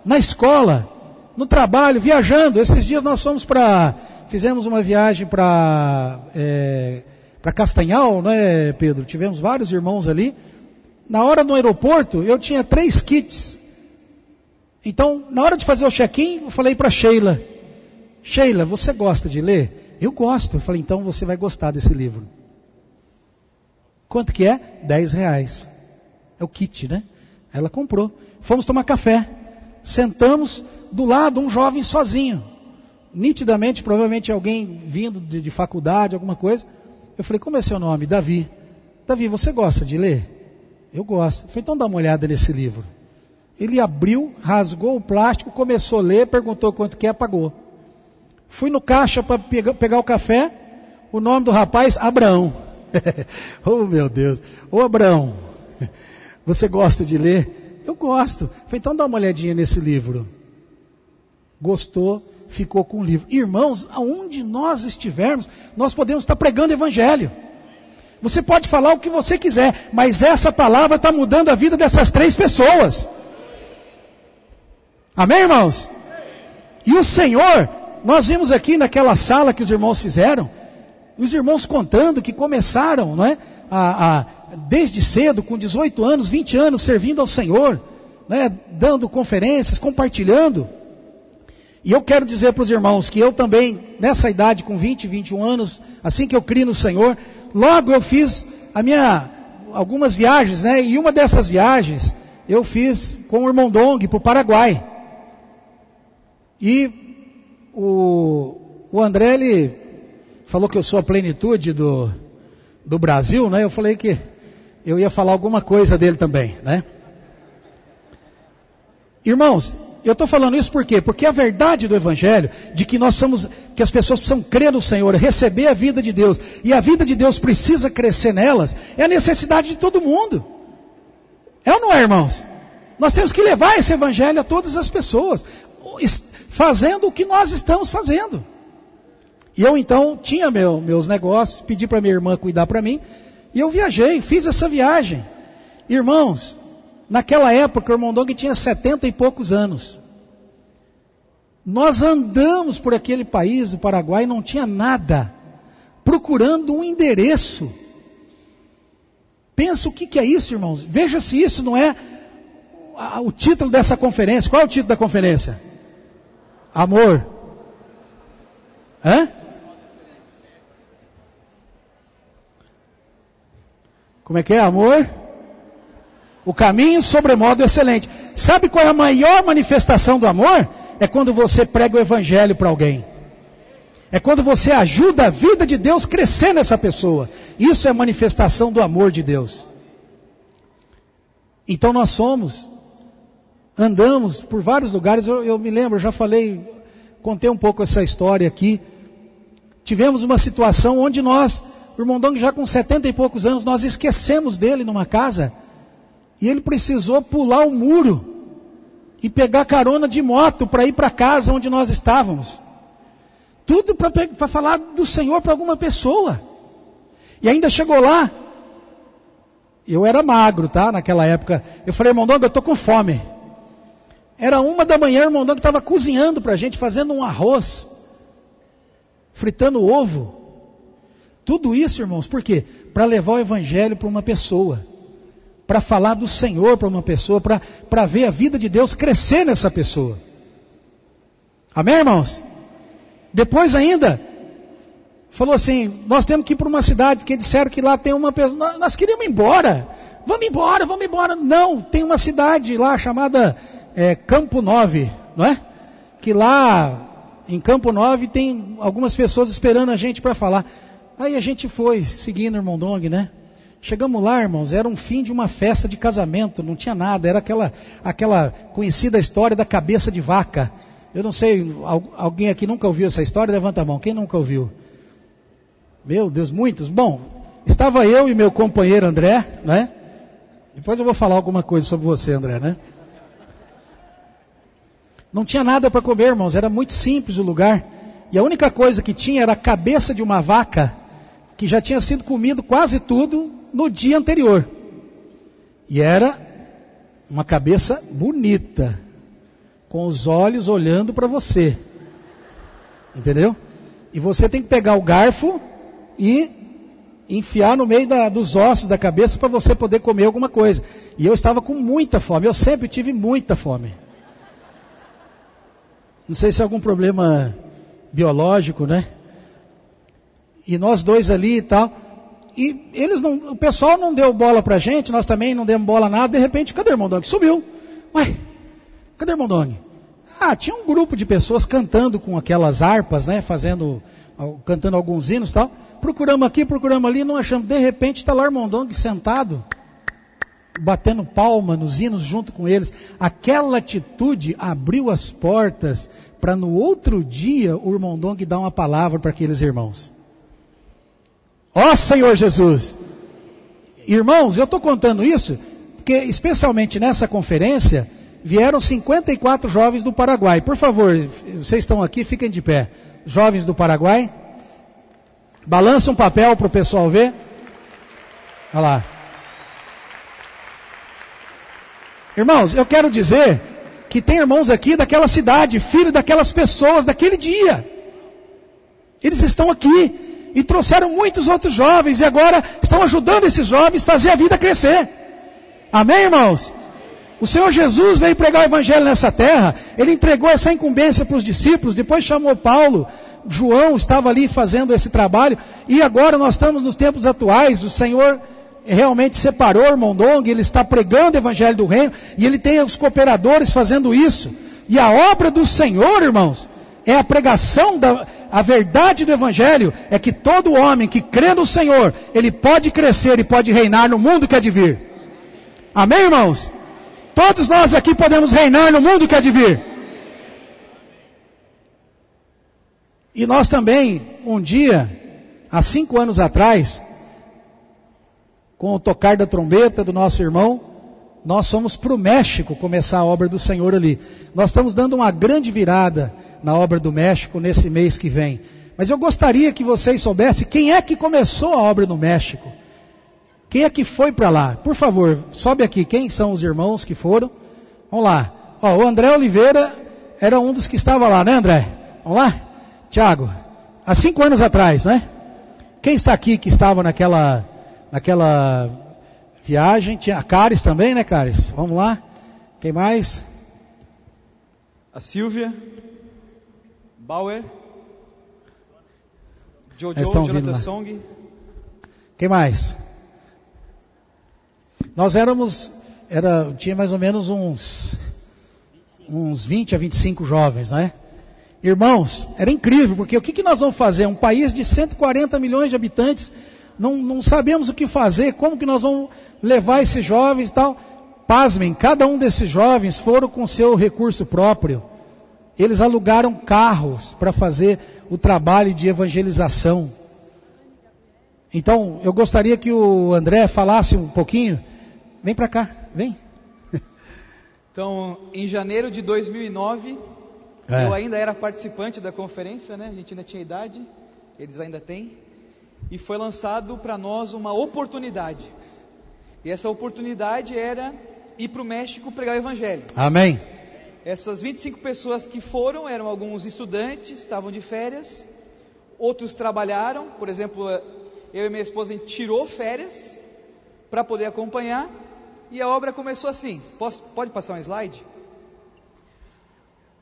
na escola, no trabalho, viajando. Esses dias nós fizemos uma viagem para Castanhal, não é, Pedro? Tivemos vários irmãos ali. Na hora do aeroporto, eu tinha 3 kits. Então, na hora de fazer o check-in, eu falei para Sheila, Sheila, você gosta de ler? Eu gosto. Eu falei, então você vai gostar desse livro. Quanto que é? R$10. É o kit, né? Ela comprou. Fomos tomar café. Sentamos do lado um jovem sozinho. Nitidamente, provavelmente alguém vindo de faculdade, alguma coisa. Eu falei, como é seu nome? Davi. Davi, você gosta de ler? Eu gosto. Eu falei, então dá uma olhada nesse livro. Ele abriu, rasgou o plástico, começou a ler, perguntou quanto que é, pagou. Fui no caixa para pegar o café. O nome do rapaz, Abraão. Oh meu Deus. Ô Abraão, você gosta de ler? Eu gosto. Falei, então dá uma olhadinha nesse livro. Gostou, ficou com o livro. Irmãos, aonde nós estivermos, nós podemos estar pregando o evangelho. Você pode falar o que você quiser, mas essa palavra está mudando a vida dessas 3 pessoas. Amém, irmãos? E o Senhor, nós vimos aqui naquela sala que os irmãos fizeram, os irmãos contando que começaram, não é? Desde cedo, com 18 anos, 20 anos, servindo ao Senhor, né? Dando conferências, compartilhando. E eu quero dizer para os irmãos que eu também, nessa idade, com 20, 21 anos, assim que eu criei no Senhor, logo eu fiz algumas viagens, né? E uma dessas viagens, eu fiz com o irmão Dong para o Paraguai. E o André, ele falou que eu sou a plenitude do Brasil, né? Eu falei que eu ia falar alguma coisa dele também, né? Irmãos, eu estou falando isso por quê? Porque a verdade do Evangelho, de que que as pessoas precisam crer no Senhor, receber a vida de Deus, e a vida de Deus precisa crescer nelas, é a necessidade de todo mundo. É ou não é, irmãos? Nós temos que levar esse Evangelho a todas as pessoas, fazendo o que nós estamos fazendo. E eu então tinha meus negócios, pedi para minha irmã cuidar para mim, e eu viajei, fiz essa viagem. Irmãos, naquela época o irmão Dong tinha 70 e poucos anos. Nós andamos por aquele país, o Paraguai, não tinha nada, procurando um endereço. Pensa o que é isso, irmãos. Veja se isso não é o título dessa conferência. Qual é o título da conferência? Amor. Hã? Como é que é? Amor? O caminho sobremodo excelente. Sabe qual é a maior manifestação do amor? É quando você prega o evangelho para alguém. É quando você ajuda a vida de Deus crescer nessa pessoa. Isso é manifestação do amor de Deus. Então nós andamos por vários lugares. Eu me lembro, já contei um pouco essa história aqui. Tivemos uma situação onde o irmão Dong já com 70 e poucos anos, nós esquecemos dele numa casa. E ele precisou pular o muro e pegar carona de moto para ir para a casa onde nós estávamos. Tudo para falar do Senhor para alguma pessoa. E ainda chegou lá. Eu era magro, tá? Naquela época. Eu falei, irmão Dong, eu estou com fome. Era 1 da manhã, o irmão Dong estava cozinhando para a gente, fazendo um arroz. Fritando ovo. Tudo isso, irmãos, por quê? Para levar o evangelho para uma pessoa. Para falar do Senhor para uma pessoa, para ver a vida de Deus crescer nessa pessoa. Amém, irmãos? Depois ainda, falou assim, nós temos que ir para uma cidade, porque disseram que lá tem uma pessoa, nós queríamos ir embora. Vamos embora. Não, tem uma cidade lá chamada Campo 9, não é? Que lá em Campo 9 tem algumas pessoas esperando a gente para falar. Aí a gente foi, seguindo o irmão Dong, né? Chegamos lá, irmãos, era um fim de uma festa de casamento, não tinha nada, era aquela conhecida história da cabeça de vaca. Eu não sei, alguém aqui nunca ouviu essa história? Levanta a mão, quem nunca ouviu? Meu Deus, muitos. Bom, estava eu e meu companheiro André, né? Depois eu vou falar alguma coisa sobre você, André, né? Não tinha nada para comer, irmãos, era muito simples o lugar. E a única coisa que tinha era a cabeça de uma vaca, que já tinha sido comido quase tudo no dia anterior. E era uma cabeça bonita, com os olhos olhando para você. Entendeu? E você tem que pegar o garfo e enfiar no meio dos ossos da cabeça para você poder comer alguma coisa. E eu estava com muita fome, eu sempre tive muita fome. Não sei se é algum problema biológico, né? E nós dois ali e tal. E o pessoal não deu bola pra gente, nós também não demos bola nada. De repente, cadê o irmão Dong? Sumiu. Ué, cadê o irmão Dong? Tinha um grupo de pessoas cantando com aquelas harpas, né? Cantando alguns hinos e tal. Procuramos aqui, procuramos ali, não achamos. De repente está lá o irmão Dong sentado, batendo palma nos hinos junto com eles. Aquela atitude abriu as portas para no outro dia o irmão Dong dar uma palavra para aqueles irmãos. Ó Senhor Jesus! Irmãos, eu estou contando isso porque especialmente nessa conferência vieram 54 jovens do Paraguai. Por favor, vocês estão aqui, fiquem de pé. Jovens do Paraguai, balança um papel para o pessoal ver. Olha lá. Irmãos, eu quero dizer que tem irmãos aqui daquela cidade, filho daquelas pessoas, daquele dia. Eles estão aqui e trouxeram muitos outros jovens e agora estão ajudando esses jovens a fazer a vida crescer. Amém, irmãos? O Senhor Jesus veio pregar o Evangelho nessa terra, Ele entregou essa incumbência para os discípulos, depois chamou Paulo, João estava ali fazendo esse trabalho, e agora nós estamos nos tempos atuais, o Senhor realmente separou o irmão Dong, Ele está pregando o Evangelho do Reino, e Ele tem os cooperadores fazendo isso, e a obra do Senhor, irmãos, é a pregação a verdade do Evangelho, é que todo homem que crê no Senhor, ele pode crescer e pode reinar no mundo que há de vir. Amém, irmãos? Todos nós aqui podemos reinar no mundo que há de vir. E nós também, um dia, há 5 anos atrás, com o tocar da trombeta do nosso irmão, nós fomos para o México começar a obra do Senhor ali. Nós estamos dando uma grande virada na obra do México nesse mês que vem. Mas eu gostaria que vocês soubessem quem é que começou a obra no México. Quem é que foi para lá? Por favor, sobe aqui. Quem são os irmãos que foram? Vamos lá. O André Oliveira era um dos que estava lá, né, André? Vamos lá? Tiago, há 5 anos atrás, né? Quem está aqui que estava naquela viagem? Tinha a Caris também, né, Caris? Vamos lá. Quem mais? A Silvia, Bauer, Jojo, Jonathan Song. Quem mais? Nós tinha mais ou menos uns 20 a 25 jovens, né? Irmãos, era incrível, porque o que nós vamos fazer? Um país de 140 milhões de habitantes, não sabemos o que fazer, como que nós vamos levar esses jovens e tal. Pasmem, cada um desses jovens foram com seu recurso próprio. Eles alugaram carros para fazer o trabalho de evangelização. Então, eu gostaria que o André falasse um pouquinho. Vem para cá, vem. Então, em janeiro de 2009, eu ainda era participante da conferência, né? A gente ainda tinha idade, eles ainda têm. E foi lançado para nós uma oportunidade. E essa oportunidade era ir para o México pregar o Evangelho. Amém. Essas 25 pessoas que foram, eram alguns estudantes, estavam de férias. Outros trabalharam, por exemplo, eu e minha esposa, a gente tirou férias para poder acompanhar. E a obra começou assim. Pode passar um slide?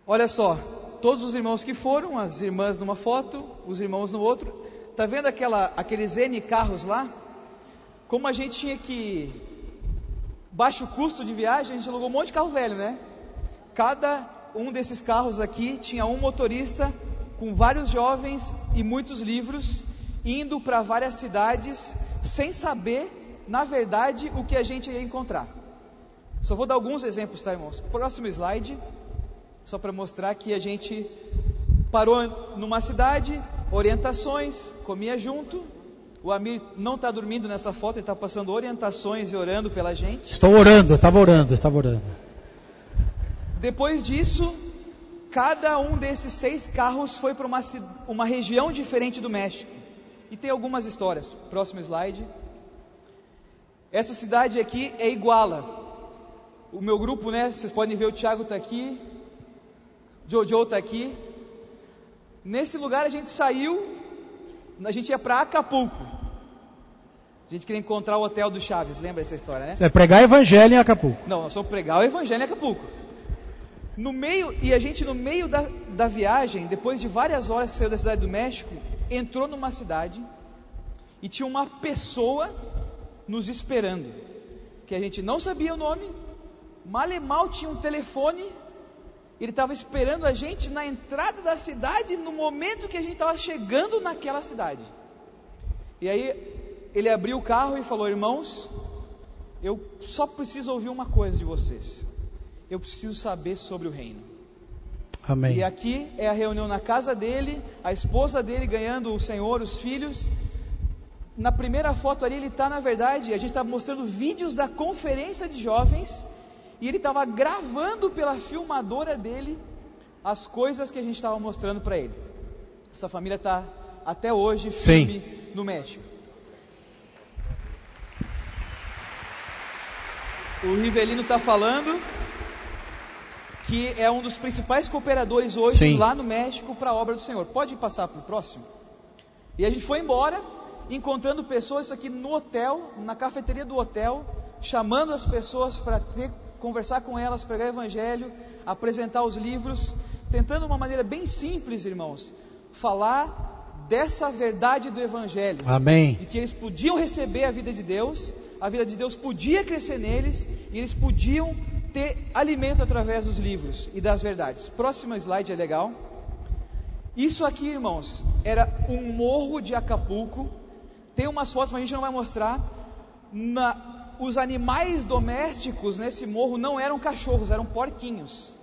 Olha só, todos os irmãos que foram, as irmãs numa foto, os irmãos no outro. tá vendo aqueles N carros lá? Como a gente tinha que baixo custo de viagem, a gente alugou um monte de carro velho, né? Cada um desses carros aqui tinha um motorista com vários jovens e muitos livros, indo para várias cidades, sem saber, na verdade, o que a gente ia encontrar. Só vou dar alguns exemplos, tá, irmãos? Próximo slide, só para mostrar que a gente parou numa cidade, orientações, comia junto. O Amir não está dormindo nessa foto, ele está passando orientações e orando pela gente. Estou orando, estava orando. Depois disso, cada um desses 6 carros foi para uma região diferente do México. E tem algumas histórias. Próximo slide. Essa cidade aqui é Iguala. O meu grupo, né? Vocês podem ver, o Thiago está aqui, Jojo está aqui. Nesse lugar a gente saiu, a gente ia para Acapulco. A gente queria encontrar o hotel do Chaves, lembra essa história, né? Você vai pregar evangelho em Acapulco. Não, nós vamos pregar o evangelho em Acapulco. A gente no meio da viagem, depois de várias horas que saiu da cidade do México, entrou numa cidade e tinha uma pessoa nos esperando, que a gente não sabia o nome, mal e mal tinha um telefone, ele estava esperando a gente na entrada da cidade, no momento que a gente estava chegando naquela cidade. E aí ele abriu o carro e falou: irmãos, eu só preciso ouvir uma coisa de vocês, eu preciso saber sobre o reino. Amém. E aqui é a reunião na casa dele, a esposa dele ganhando o Senhor, os filhos. Na primeira foto ali ele está, na verdade, a gente está mostrando vídeos da conferência de jovens, e ele estava gravando pela filmadora dele as coisas que a gente estava mostrando para ele. Essa família está até hoje firme no México. O Rivelino está falando que é um dos principais cooperadores hoje lá no México para a obra do Senhor. Pode passar para o próximo? E a gente foi embora, encontrando pessoas aqui no hotel, na cafeteria do hotel, chamando as pessoas para conversar com elas, pregar o evangelho, apresentar os livros, tentando de uma maneira bem simples, irmãos, falar dessa verdade do evangelho. Amém. De que eles podiam receber a vida de Deus podia crescer neles, e eles podiam ter alimento através dos livros e das verdades. Próximo slide é legal. Isso aqui, irmãos, era um morro de Acapulco. Tem umas fotos, mas a gente não vai mostrar. Os animais domésticos nesse morro não eram cachorros, eram porquinhos.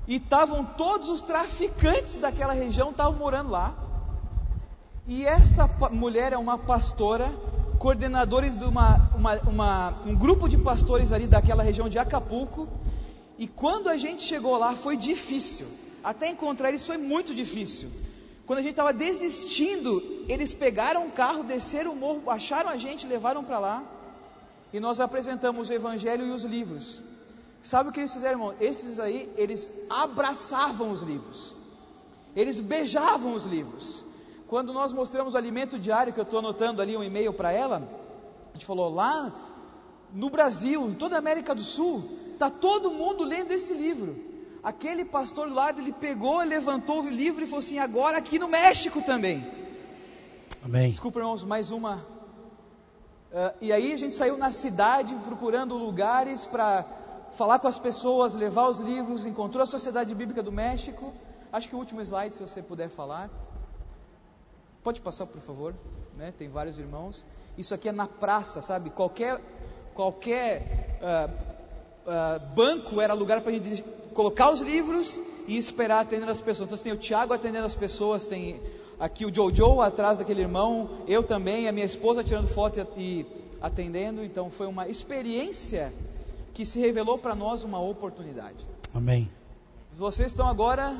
E estavam todos os traficantes daquela região, estavam morando lá. E essa mulher é uma pastora, coordenadores de um grupo de pastores ali daquela região de Acapulco. E quando a gente chegou lá foi difícil, até encontrar eles foi muito difícil. Quando a gente estava desistindo, eles pegaram um carro, desceram o morro, acharam a gente, levaram para lá, e nós apresentamos o evangelho e os livros. Sabe o que eles fizeram, irmão? Esses aí, eles abraçavam os livros, eles beijavam os livros. Quando nós mostramos o alimento diário, que eu estou anotando ali um e-mail para ela, a gente falou: lá no Brasil, em toda a América do Sul, está todo mundo lendo esse livro. Aquele pastor do lado, ele pegou, levantou o livro e falou assim: agora aqui no México também. Amém. Desculpa, irmãos, mais uma. E aí a gente saiu na cidade procurando lugares para falar com as pessoas, levar os livros, encontrou a Sociedade Bíblica do México. Acho que o último slide, se você puder falar. Pode passar, por favor, né? Tem vários irmãos. Isso aqui é na praça, sabe? Qualquer banco era lugar para a gente colocar os livros e esperar atendendo as pessoas. Então tem o Thiago atendendo as pessoas, tem aqui o Jojo atrás daquele irmão, eu também, a minha esposa tirando foto e atendendo. Então foi uma experiência que se revelou para nós uma oportunidade. Amém. Vocês estão agora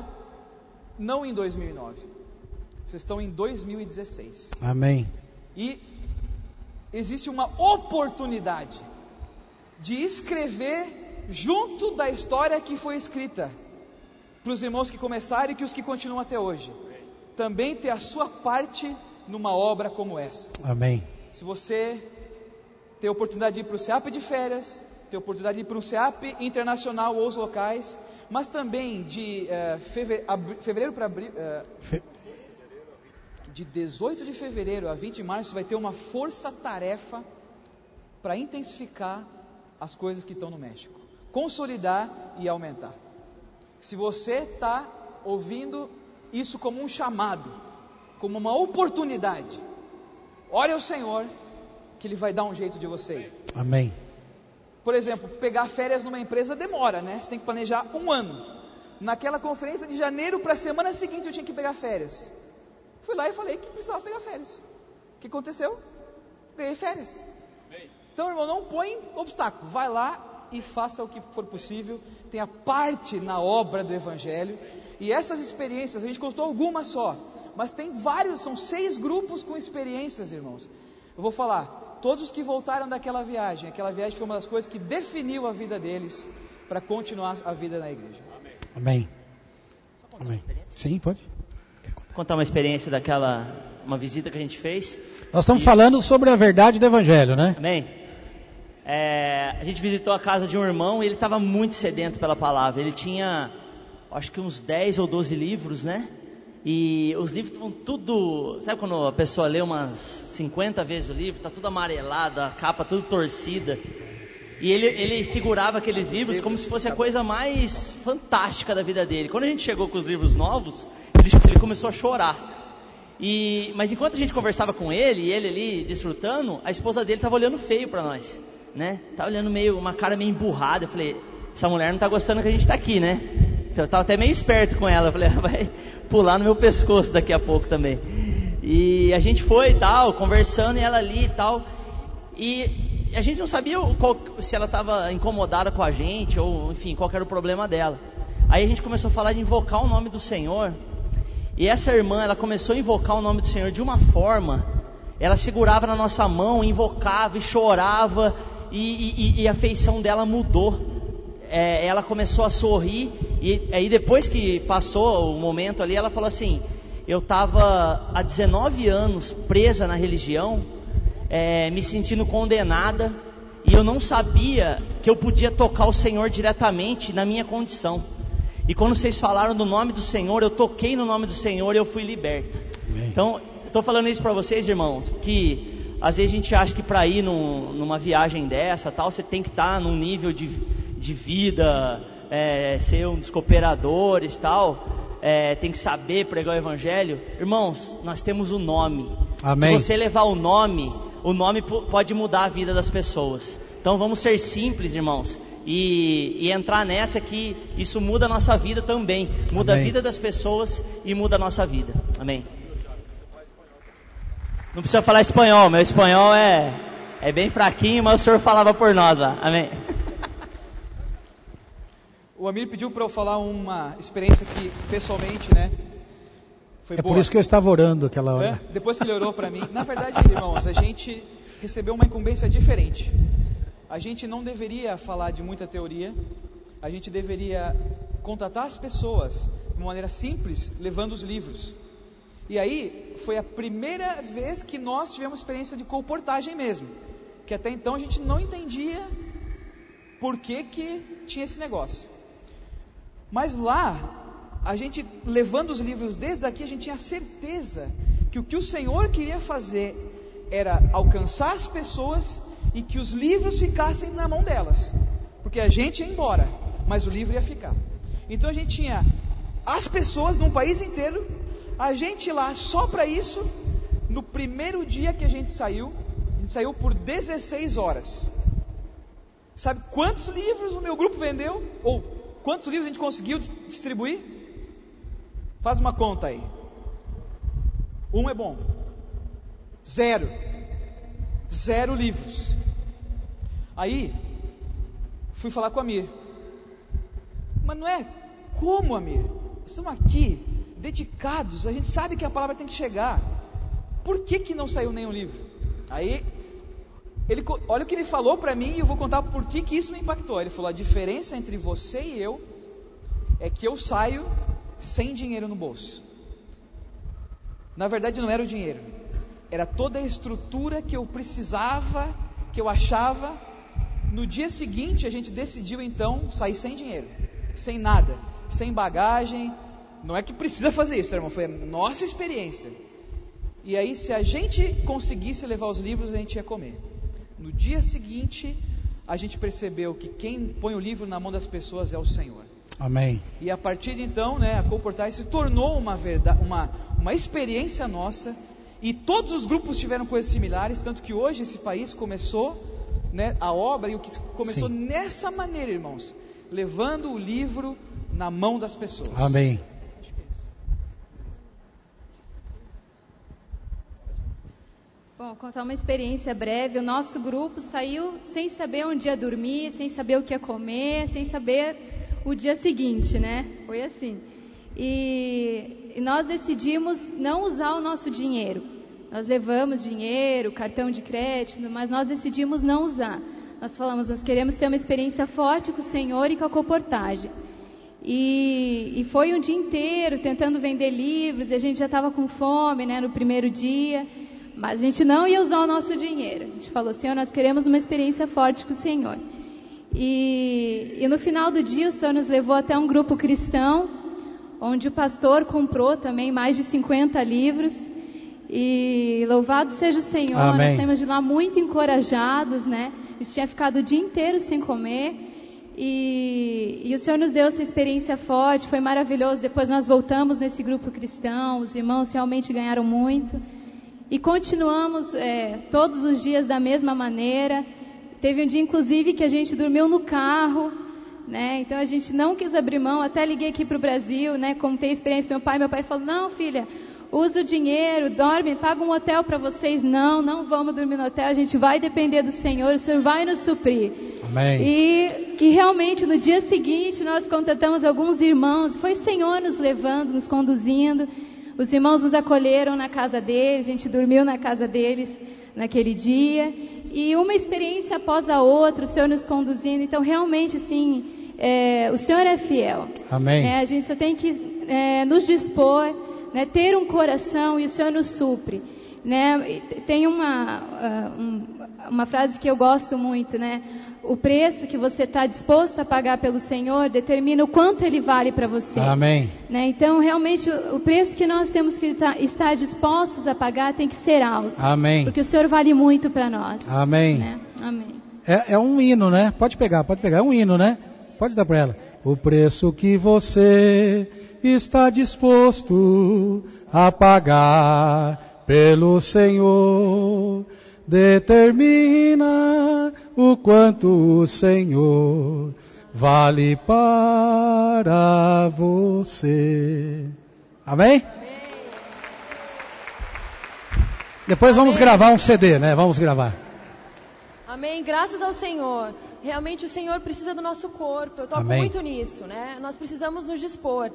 não em 2009, vocês estão em 2016. Amém. E existe uma oportunidade de escrever junto da história que foi escrita, para os irmãos que começaram e que os que continuam até hoje, também ter a sua parte numa obra como essa. Amém. Se você ter a oportunidade de ir para o SEAP de férias, ter a oportunidade de ir para um SEAP internacional ou os locais, mas também de fevereiro para abril, de 18 de fevereiro a 20 de março, vai ter uma força-tarefa para intensificar as coisas que estão no México, consolidar e aumentar. Se você está ouvindo isso como um chamado, como uma oportunidade, ore ao Senhor, que Ele vai dar um jeito de você ir. Amém. Por exemplo, pegar férias numa empresa demora, né? Você tem que planejar 1 ano. Naquela conferência de janeiro, para a semana seguinte eu tinha que pegar férias. Fui lá e falei que precisava pegar férias. O que aconteceu? Ganhei férias. Então, irmão, não põe obstáculo. Vai lá e faça o que for possível. Tenha parte na obra do Evangelho. E essas experiências, a gente contou algumas só, mas tem vários, são 6 grupos com experiências, irmãos. Eu vou falar, todos os que voltaram daquela viagem, aquela viagem foi uma das coisas que definiu a vida deles para continuar a vida na igreja. Amém. Amém. Sim, pode. Contar uma experiência uma visita que a gente fez. Nós estamos falando sobre a verdade do Evangelho, né? Amém. A gente visitou a casa de um irmão e ele estava muito sedento pela palavra. Ele tinha, acho que uns 10 ou 12 livros, né? E os livros estavam tudo... Sabe quando a pessoa lê umas 50 vezes o livro, está tudo amarelado, a capa tudo torcida. E ele segurava aqueles livros como se fosse a coisa mais fantástica da vida dele. Quando a gente chegou com os livros novos, ele começou a chorar. Mas enquanto a gente conversava com ele, e ele ali desfrutando, a esposa dele estava olhando feio para nós, né? Tava olhando uma cara meio emburrada. Eu falei, essa mulher não está gostando que a gente está aqui, né? Então, eu estava até meio esperto com ela. Eu falei, vai pular no meu pescoço daqui a pouco também. E a gente foi e tal, conversando, e ela ali e tal. E a gente não sabia se ela estava incomodada com a gente, ou enfim, qual era o problema dela. Aí a gente começou a falar de invocar o nome do Senhor. E essa irmã, ela começou a invocar o nome do Senhor de uma forma, ela segurava na nossa mão, invocava e chorava, e a feição dela mudou. Ela começou a sorrir, e aí depois que passou o momento ali, ela falou assim, eu estava há 19 anos presa na religião, me sentindo condenada, e eu não sabia que eu podia tocar o Senhor diretamente na minha condição. E quando vocês falaram do nome do Senhor, eu toquei no nome do Senhor e eu fui liberta. Amém. Então, eu estou falando isso para vocês, irmãos, que às vezes a gente acha que para ir numa viagem dessa, tal, você tem que estar num nível de vida, ser um dos cooperadores, tal, tem que saber pregar o Evangelho. Irmãos, nós temos o nome. Amém. Se você levar o nome pode mudar a vida das pessoas. Então vamos ser simples, irmãos, e entrar nessa que isso muda a nossa vida também, muda Amém. A vida das pessoas e muda a nossa vida. Amém. Não precisa falar espanhol, meu espanhol é bem fraquinho, mas o senhor falava por nós lá. Amém. O Amir pediu para eu falar uma experiência que pessoalmente, né, foi boa. Por isso que eu estava orando aquela hora. Depois que ele orou para mim. Na verdade, irmãos, a gente recebeu uma incumbência diferente. A gente não deveria falar de muita teoria, a gente deveria contatar as pessoas de uma maneira simples, levando os livros. E aí, foi a primeira vez que nós tivemos experiência de colportagem mesmo, que até então a gente não entendia por que tinha esse negócio. Mas lá, a gente levando os livros desde aqui, a gente tinha certeza que o que o Senhor queria fazer era alcançar as pessoas e que os livros ficassem na mão delas, porque a gente ia embora, mas o livro ia ficar. Então a gente tinha as pessoas num país inteiro, a gente lá só para isso. No primeiro dia que a gente saiu por 16 horas. Sabe quantos livros o meu grupo vendeu? Ou quantos livros a gente conseguiu distribuir? Faz uma conta aí. 1 é bom. 0 livros. Aí fui falar com o Amir. Mas não é como, Amir? Estamos aqui dedicados, a gente sabe que a palavra tem que chegar. Por que não saiu nenhum livro? Aí olha o que ele falou para mim, e eu vou contar por que isso me impactou. Ele falou: a diferença entre você e eu é que eu saio sem dinheiro no bolso. Na verdade não era o dinheiro, era toda a estrutura que eu precisava, que eu achava. No dia seguinte a gente decidiu então sair sem dinheiro, sem nada, sem bagagem. Não é que precisa fazer isso, irmão, foi a nossa experiência. E aí, se a gente conseguisse levar os livros, a gente ia comer. No dia seguinte, a gente percebeu que quem põe o livro na mão das pessoas é o Senhor. Amém. E a partir de então, a Colportage se tornou uma experiência nossa, e todos os grupos tiveram coisas similares, tanto que hoje esse país começou, a obra, e o que começou nessa maneira, irmãos, levando o livro na mão das pessoas. Amém. Bom, contar uma experiência breve. O nosso grupo saiu sem saber onde ia dormir, sem saber o que ia comer, sem saber o dia seguinte, Foi assim. E nós decidimos não usar o nosso dinheiro. Nós levamos dinheiro, cartão de crédito, mas nós decidimos não usar. Nós falamos, nós queremos ter uma experiência forte com o Senhor e com a Colportage. E foi um dia inteiro tentando vender livros, e a gente já estava com fome, no primeiro dia. Mas a gente não ia usar o nosso dinheiro. A gente falou, Senhor, nós queremos uma experiência forte com o Senhor. E no final do dia, o Senhor nos levou até um grupo cristão, onde o pastor comprou também mais de 50 livros. E louvado seja o Senhor. Amém. Nós saímos de lá muito encorajados, A gente tinha ficado o dia inteiro sem comer. E o Senhor nos deu essa experiência forte, foi maravilhoso. Depois nós voltamos nesse grupo cristão, os irmãos realmente ganharam muito. E continuamos todos os dias da mesma maneira. Teve um dia, inclusive, que a gente dormiu no carro, Então a gente não quis abrir mão. Até liguei aqui para o Brasil, contei a experiência para meu pai. Meu pai falou, não, filha, usa o dinheiro, dorme, paga um hotel para vocês. Não vamos dormir no hotel, a gente vai depender do Senhor, o Senhor vai nos suprir. Amém. E realmente, no dia seguinte, nós contatamos alguns irmãos. Foi o Senhor nos levando, nos conduzindo. Os irmãos nos acolheram na casa deles, a gente dormiu na casa deles naquele dia. E uma experiência após a outra, o Senhor nos conduzindo. Então, realmente, assim, o Senhor é fiel. Amém. A gente só tem que nos dispor, ter um coração, e o Senhor nos supre. Tem uma frase que eu gosto muito, O preço que você está disposto a pagar pelo Senhor determina o quanto Ele vale para você. Amém. Então, realmente, o preço que nós temos que estar dispostos a pagar tem que ser alto. Amém. Porque o Senhor vale muito para nós. Amém. Amém. É um hino, Pode pegar. É um hino, Pode dar para ela. O preço que você está disposto a pagar pelo Senhor determina o quanto o Senhor vale para você. Amém? Depois vamos gravar um CD, Vamos gravar. Amém, graças ao Senhor. Realmente o Senhor precisa do nosso corpo. Eu toco muito nisso, Nós precisamos nos dispor.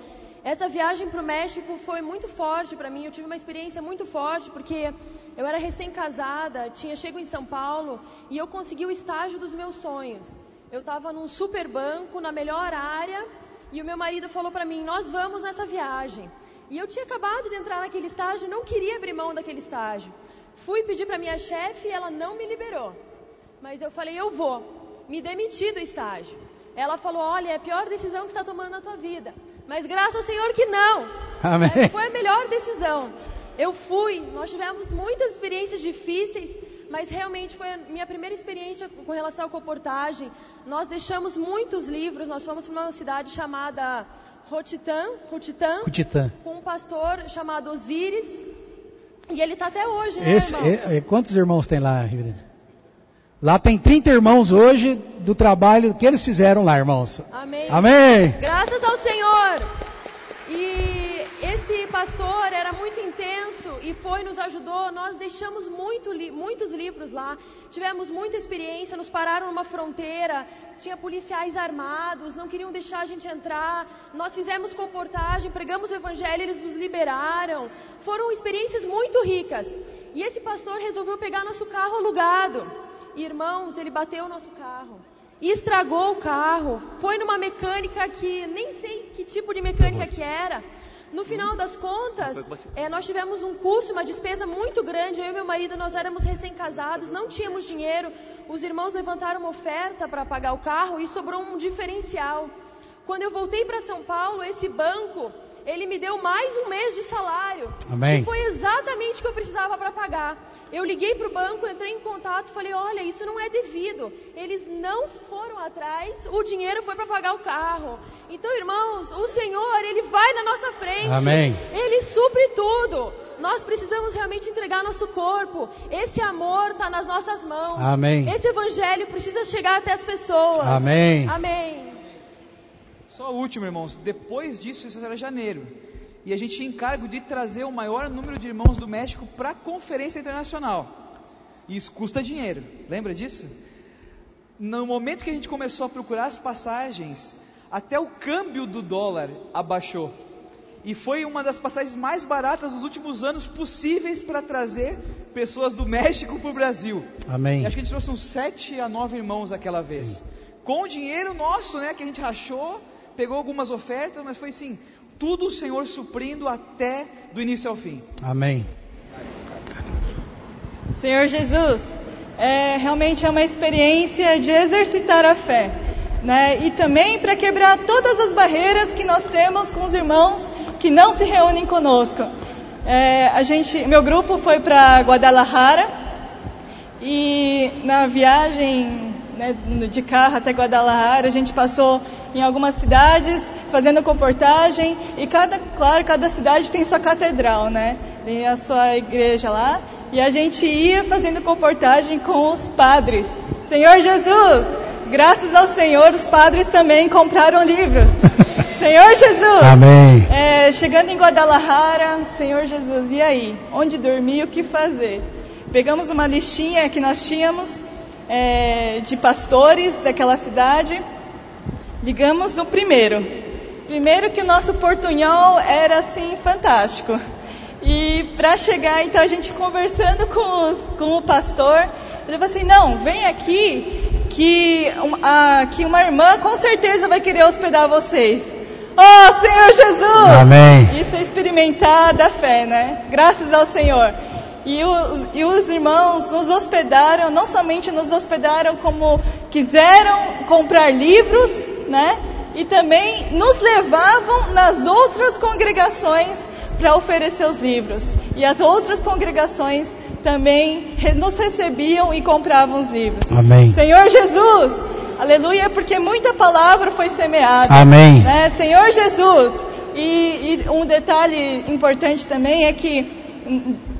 Essa viagem para o México foi muito forte para mim. Eu tive uma experiência muito forte, porque eu era recém-casada, tinha chego em São Paulo e eu consegui o estágio dos meus sonhos. Eu estava num super banco, na melhor área, e o meu marido falou para mim, nós vamos nessa viagem. E eu tinha acabado de entrar naquele estágio, não queria abrir mão daquele estágio. Fui pedir para minha chefe e ela não me liberou. Mas eu falei, eu vou. Me demiti do estágio. Ela falou, olha, é a pior decisão que você está tomando na tua vida. Mas graças ao Senhor que não. Amém. Foi a melhor decisão. Eu fui, nós tivemos muitas experiências difíceis, mas realmente foi a minha primeira experiência com relação à Colportage. Nós deixamos muitos livros, nós fomos para uma cidade chamada Roatán, com um pastor chamado Osíris, e ele está até hoje, irmão? Quantos irmãos tem lá, Riverina? Lá tem 30 irmãos hoje do trabalho que eles fizeram lá, irmãos. Amém. Amém. Graças ao Senhor. E esse pastor era muito intenso e nos ajudou. Nós deixamos muitos livros lá. Tivemos muita experiência, nos pararam numa fronteira, tinha policiais armados, não queriam deixar a gente entrar. Nós fizemos Colportage, pregamos o evangelho, eles nos liberaram. Foram experiências muito ricas. E esse pastor resolveu pegar nosso carro alugado. Irmãos, ele bateu o nosso carro e estragou o carro. Foi numa mecânica que nem sei que tipo de mecânica que era. No final das contas, nós tivemos um custo, uma despesa muito grande. Eu e meu marido, nós éramos recém-casados, não tínhamos dinheiro. Os irmãos levantaram uma oferta para pagar o carro e sobrou um diferencial. Quando eu voltei para São Paulo, esse banco, ele me deu mais um mês de salário. Amém. E foi exatamente exatamente o que eu precisava para pagar. Eu liguei para o banco, entrei em contato, falei, olha, isso não é devido. Eles não foram atrás, o dinheiro foi para pagar o carro. Então, irmãos, o Senhor, Ele vai na nossa frente. Amém. Ele supre tudo. Nós precisamos realmente entregar nosso corpo. Esse amor está nas nossas mãos. Amém. Esse evangelho precisa chegar até as pessoas. Amém. Amém. Só o último, irmãos. Depois disso, isso era janeiro. E a gente tinha encargo de trazer o maior número de irmãos do México para a conferência internacional. E isso custa dinheiro. Lembra disso? No momento que a gente começou a procurar as passagens, até o câmbio do dólar abaixou. E foi uma das passagens mais baratas dos últimos anos possíveis para trazer pessoas do México para o Brasil. Amém. E acho que a gente trouxe uns 7 a 9 irmãos aquela vez. Sim. Com o dinheiro nosso, né, que a gente rachou, pegou algumas ofertas, mas foi assim, tudo o Senhor suprindo até do início ao fim. Amém. Senhor Jesus, realmente é uma experiência de exercitar a fé, né? E também para quebrar todas as barreiras que nós temos com os irmãos que não se reúnem conosco. Meu grupo foi para Guadalajara e na viagem, né, de carro até Guadalajara, a gente passou em algumas cidades fazendo comportagem e cada cidade tem sua catedral, né? Tem a sua igreja lá e a gente ia fazendo comportagem com os padres. Senhor Jesus, graças ao Senhor, os padres também compraram livros. Senhor Jesus, amém. Chegando em Guadalajara, Senhor Jesus, e aí? Onde dormir, o que fazer? Pegamos uma listinha que nós tínhamos de pastores daquela cidade, ligamos no primeiro que o nosso portunhol era assim fantástico, e para chegar, então a gente conversando com o pastor, ele falou assim, não, vem aqui que uma irmã com certeza vai querer hospedar vocês. Oh, Senhor Jesus! Amém. Isso é experimentar da fé, né? Graças ao Senhor. E os irmãos nos hospedaram, não somente nos hospedaram, como quiseram comprar livros, né? E também nos levavam nas outras congregações para oferecer os livros. E as outras congregações também nos recebiam e compravam os livros. Amém. Senhor Jesus, aleluia, porque muita palavra foi semeada. Amém. Né? Senhor Jesus, e um detalhe importante também é que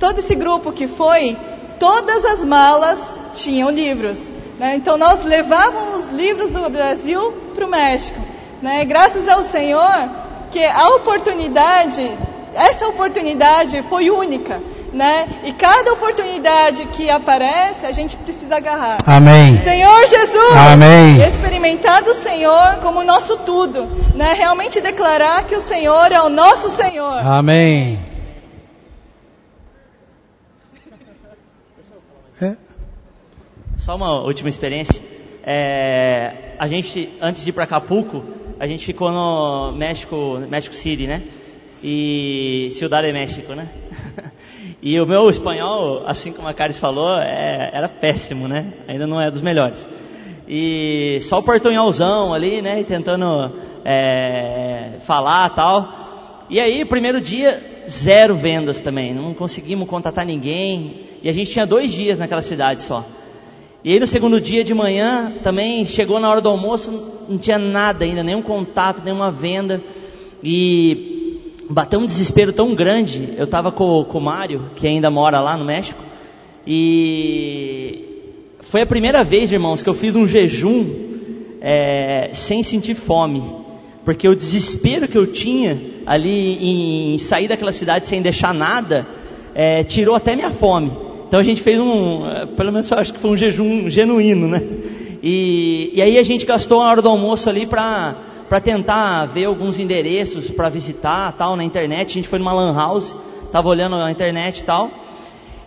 todo esse grupo que foi, todas as malas tinham livros, né? Então nós levávamos os livros do Brasil para o México, né? Graças ao Senhor que essa oportunidade foi única, né? E cada oportunidade que aparece, a gente precisa agarrar. Amém. Senhor Jesus, amém. Experimentar do Senhor como nosso tudo, né? Realmente declarar que o Senhor é o nosso Senhor. Amém. Só uma última experiência. A gente, antes de ir para Acapulco, a gente ficou no México City, né? E Ciudad de México, né? E o meu espanhol, assim como a Caris falou, era péssimo, né? Ainda não é dos melhores. E só o portunholzão ali, né? Tentando falar e tal. E aí, primeiro dia, 0 vendas também. Não conseguimos contatar ninguém. E a gente tinha 2 dias naquela cidade só. E aí no segundo dia de manhã, também chegou na hora do almoço, não tinha nada ainda, nenhum contato, nenhuma venda. E bateu um desespero tão grande. Eu estava com o Mário, que ainda mora lá no México. E foi a primeira vez, irmãos, que eu fiz um jejum sem sentir fome. Porque o desespero que eu tinha ali em sair daquela cidade sem deixar nada, tirou até minha fome. Então a gente fez pelo menos eu acho que foi um jejum genuíno, né? E aí a gente gastou a hora do almoço ali para tentar ver alguns endereços para visitar, tal, na internet. A gente foi numa lan house, tava olhando na internet e tal.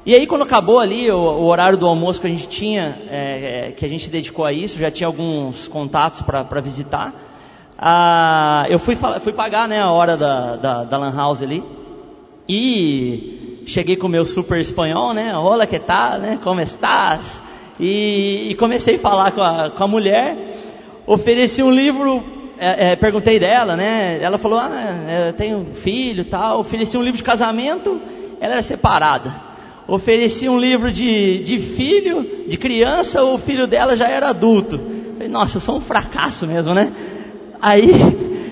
E aí quando acabou ali o horário do almoço que a gente tinha, que a gente dedicou a isso, já tinha alguns contatos para visitar. Eu fui pagar, né, a hora da lan house ali. E cheguei com o meu super espanhol, né? Hola, que tal, né? Como estás? E comecei a falar com a mulher. Ofereci um livro, perguntei dela, né? Ela falou, eu tenho um filho e tal. Ofereci um livro de casamento ela era separada. Oferecia um livro de filho, de criança, o filho dela já era adulto. Falei, nossa, eu sou um fracasso mesmo, né? Aí,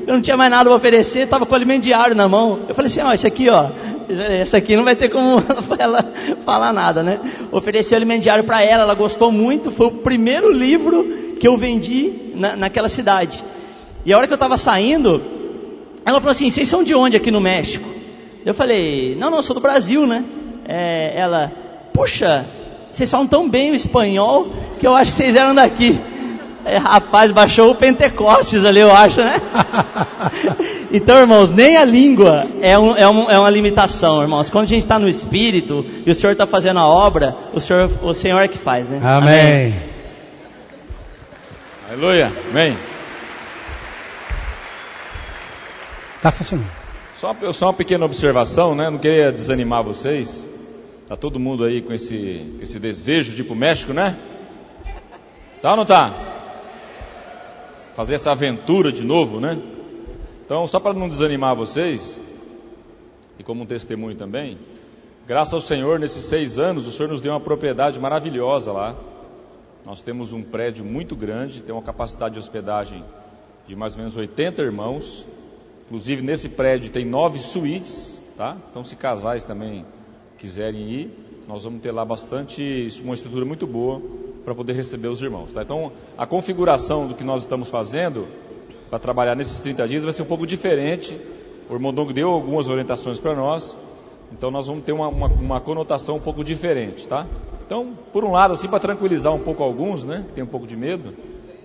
eu não tinha mais nada para oferecer, estava com o alimento diário na mão. Eu falei assim, ó, esse aqui não vai ter como ela falar nada, né? Ofereci o alimento diário para ela gostou muito, foi o primeiro livro que eu vendi naquela cidade. E a hora que eu estava saindo, ela falou assim, vocês são de onde aqui no México? Eu falei, não, eu sou do Brasil, né? Ela, puxa, vocês falam tão bem o espanhol que eu acho que vocês eram daqui. Rapaz, baixou o Pentecostes ali, eu acho, né? Então, irmãos, nem a língua é uma limitação, irmãos. Quando a gente está no Espírito e o Senhor está fazendo a obra, o Senhor é que faz, né? Amém. Aleluia, amém. Está funcionando. Só uma pequena observação, né? Não queria desanimar vocês. Tá todo mundo aí com esse desejo de ir pro México, né? Tá ou não tá? Fazer essa aventura de novo, né? Então, só para não desanimar vocês, e como um testemunho também, graças ao Senhor, nesses 6 anos, o Senhor nos deu uma propriedade maravilhosa lá. Nós temos um prédio muito grande, tem uma capacidade de hospedagem de mais ou menos 80 irmãos. Inclusive, nesse prédio tem 9 suítes, tá? Então, se casais também quiserem ir, nós vamos ter lá uma estrutura muito boa para poder receber os irmãos, tá? Então, a configuração do que nós estamos fazendo para trabalhar nesses 30 dias vai ser um pouco diferente. O irmão Dong deu algumas orientações para nós, então nós vamos ter uma conotação um pouco diferente, tá? Então, por um lado, assim, para tranquilizar um pouco alguns, né, que tem um pouco de medo,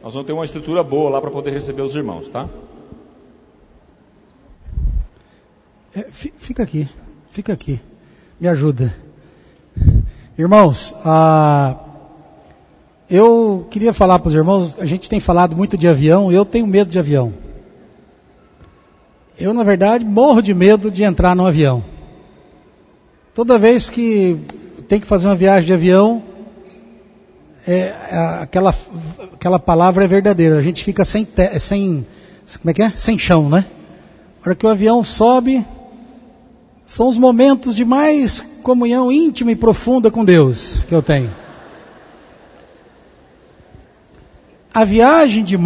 nós vamos ter uma estrutura boa lá para poder receber os irmãos, tá? Fica aqui, me ajuda. Irmãos, eu queria falar para os irmãos, a gente tem falado muito de avião, eu tenho medo de avião. Eu, na verdade, morro de medo de entrar num avião. Toda vez que tem que fazer uma viagem de avião, aquela palavra é verdadeira, a gente fica sem chão, né? A hora que o avião sobe, são os momentos de mais comunhão íntima e profunda com Deus que eu tenho. A viagem de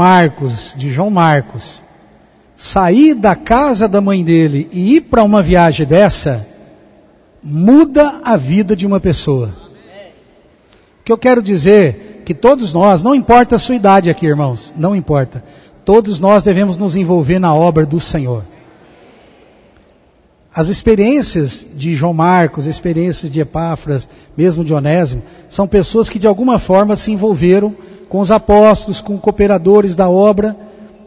João Marcos, sair da casa da mãe dele e ir para uma viagem dessa, muda a vida de uma pessoa. O que eu quero dizer, que todos nós, não importa a sua idade aqui, irmãos, não importa, todos nós devemos nos envolver na obra do Senhor. As experiências de João Marcos, as experiências de Epáfras, mesmo de Onésimo, são pessoas que de alguma forma se envolveram com os apóstolos, com cooperadores da obra,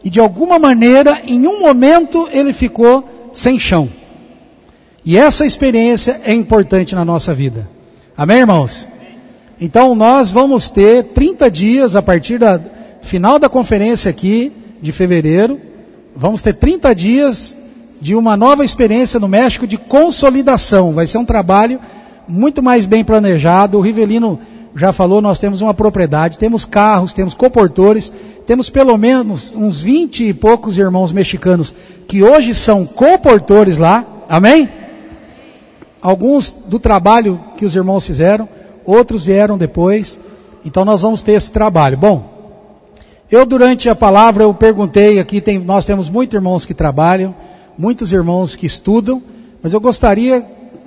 e de alguma maneira, em um momento, ele ficou sem chão. E essa experiência é importante na nossa vida. Amém, irmãos? Então nós vamos ter 30 dias, a partir da final da conferência aqui, de fevereiro, vamos ter 30 dias de uma nova experiência no México de consolidação. Vai ser um trabalho muito mais bem planejado. O Rivelino já falou, nós temos uma propriedade, temos carros, temos coportores, temos pelo menos uns 20 e poucos irmãos mexicanos que hoje são coportores lá, amém? Alguns do trabalho que os irmãos fizeram, outros vieram depois, então nós vamos ter esse trabalho. Bom, eu durante a palavra eu perguntei aqui, nós temos muitos irmãos que trabalham, muitos irmãos que estudam, mas eu gostaria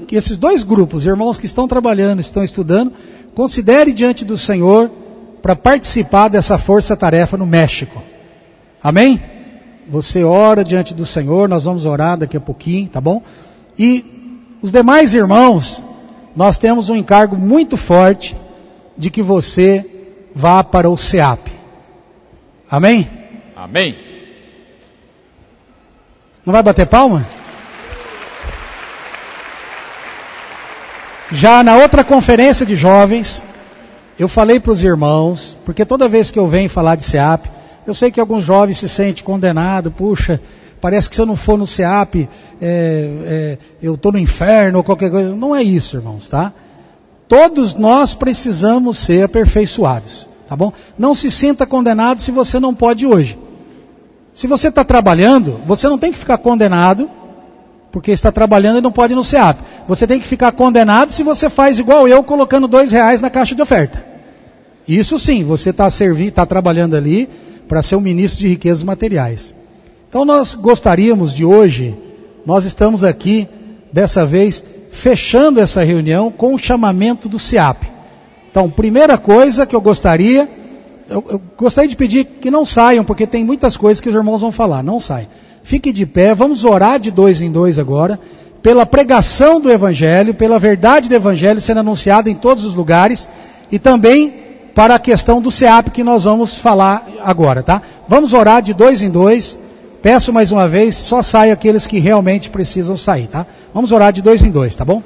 que esses 2 grupos, irmãos que estão trabalhando, estão estudando, considere diante do Senhor para participar dessa força-tarefa no México. Amém? Você ora diante do Senhor, nós vamos orar daqui a pouquinho, tá bom? E os demais irmãos, nós temos um encargo muito forte de que você vá para o SEAP. Amém? Amém. Não vai bater palma? Já na outra conferência de jovens, eu falei para os irmãos, porque toda vez que eu venho falar de SEAP, eu sei que alguns jovens se sentem condenados, puxa, parece que se eu não for no SEAP, eu estou no inferno ou qualquer coisa. Não é isso, irmãos, tá? Todos nós precisamos ser aperfeiçoados, tá bom? Não se sinta condenado se você não pode hoje. Se você está trabalhando, você não tem que ficar condenado porque está trabalhando e não pode ir no SEAP. Você tem que ficar condenado se você faz igual eu, colocando R$2 na caixa de oferta. Isso sim, você está trabalhando ali para ser um ministro de riquezas materiais. Então nós gostaríamos de hoje, nós estamos aqui, dessa vez, fechando essa reunião com o chamamento do SEAP. Então, primeira coisa que eu gostaria de pedir que não saiam, porque tem muitas coisas que os irmãos vão falar, não saiam. Fique de pé, vamos orar de 2 em 2 agora, pela pregação do Evangelho, pela verdade do Evangelho sendo anunciada em todos os lugares, e também para a questão do SEAP que nós vamos falar agora, tá? Vamos orar de 2 em 2, peço mais uma vez, só saiam aqueles que realmente precisam sair, tá? Vamos orar de 2 em 2, tá bom?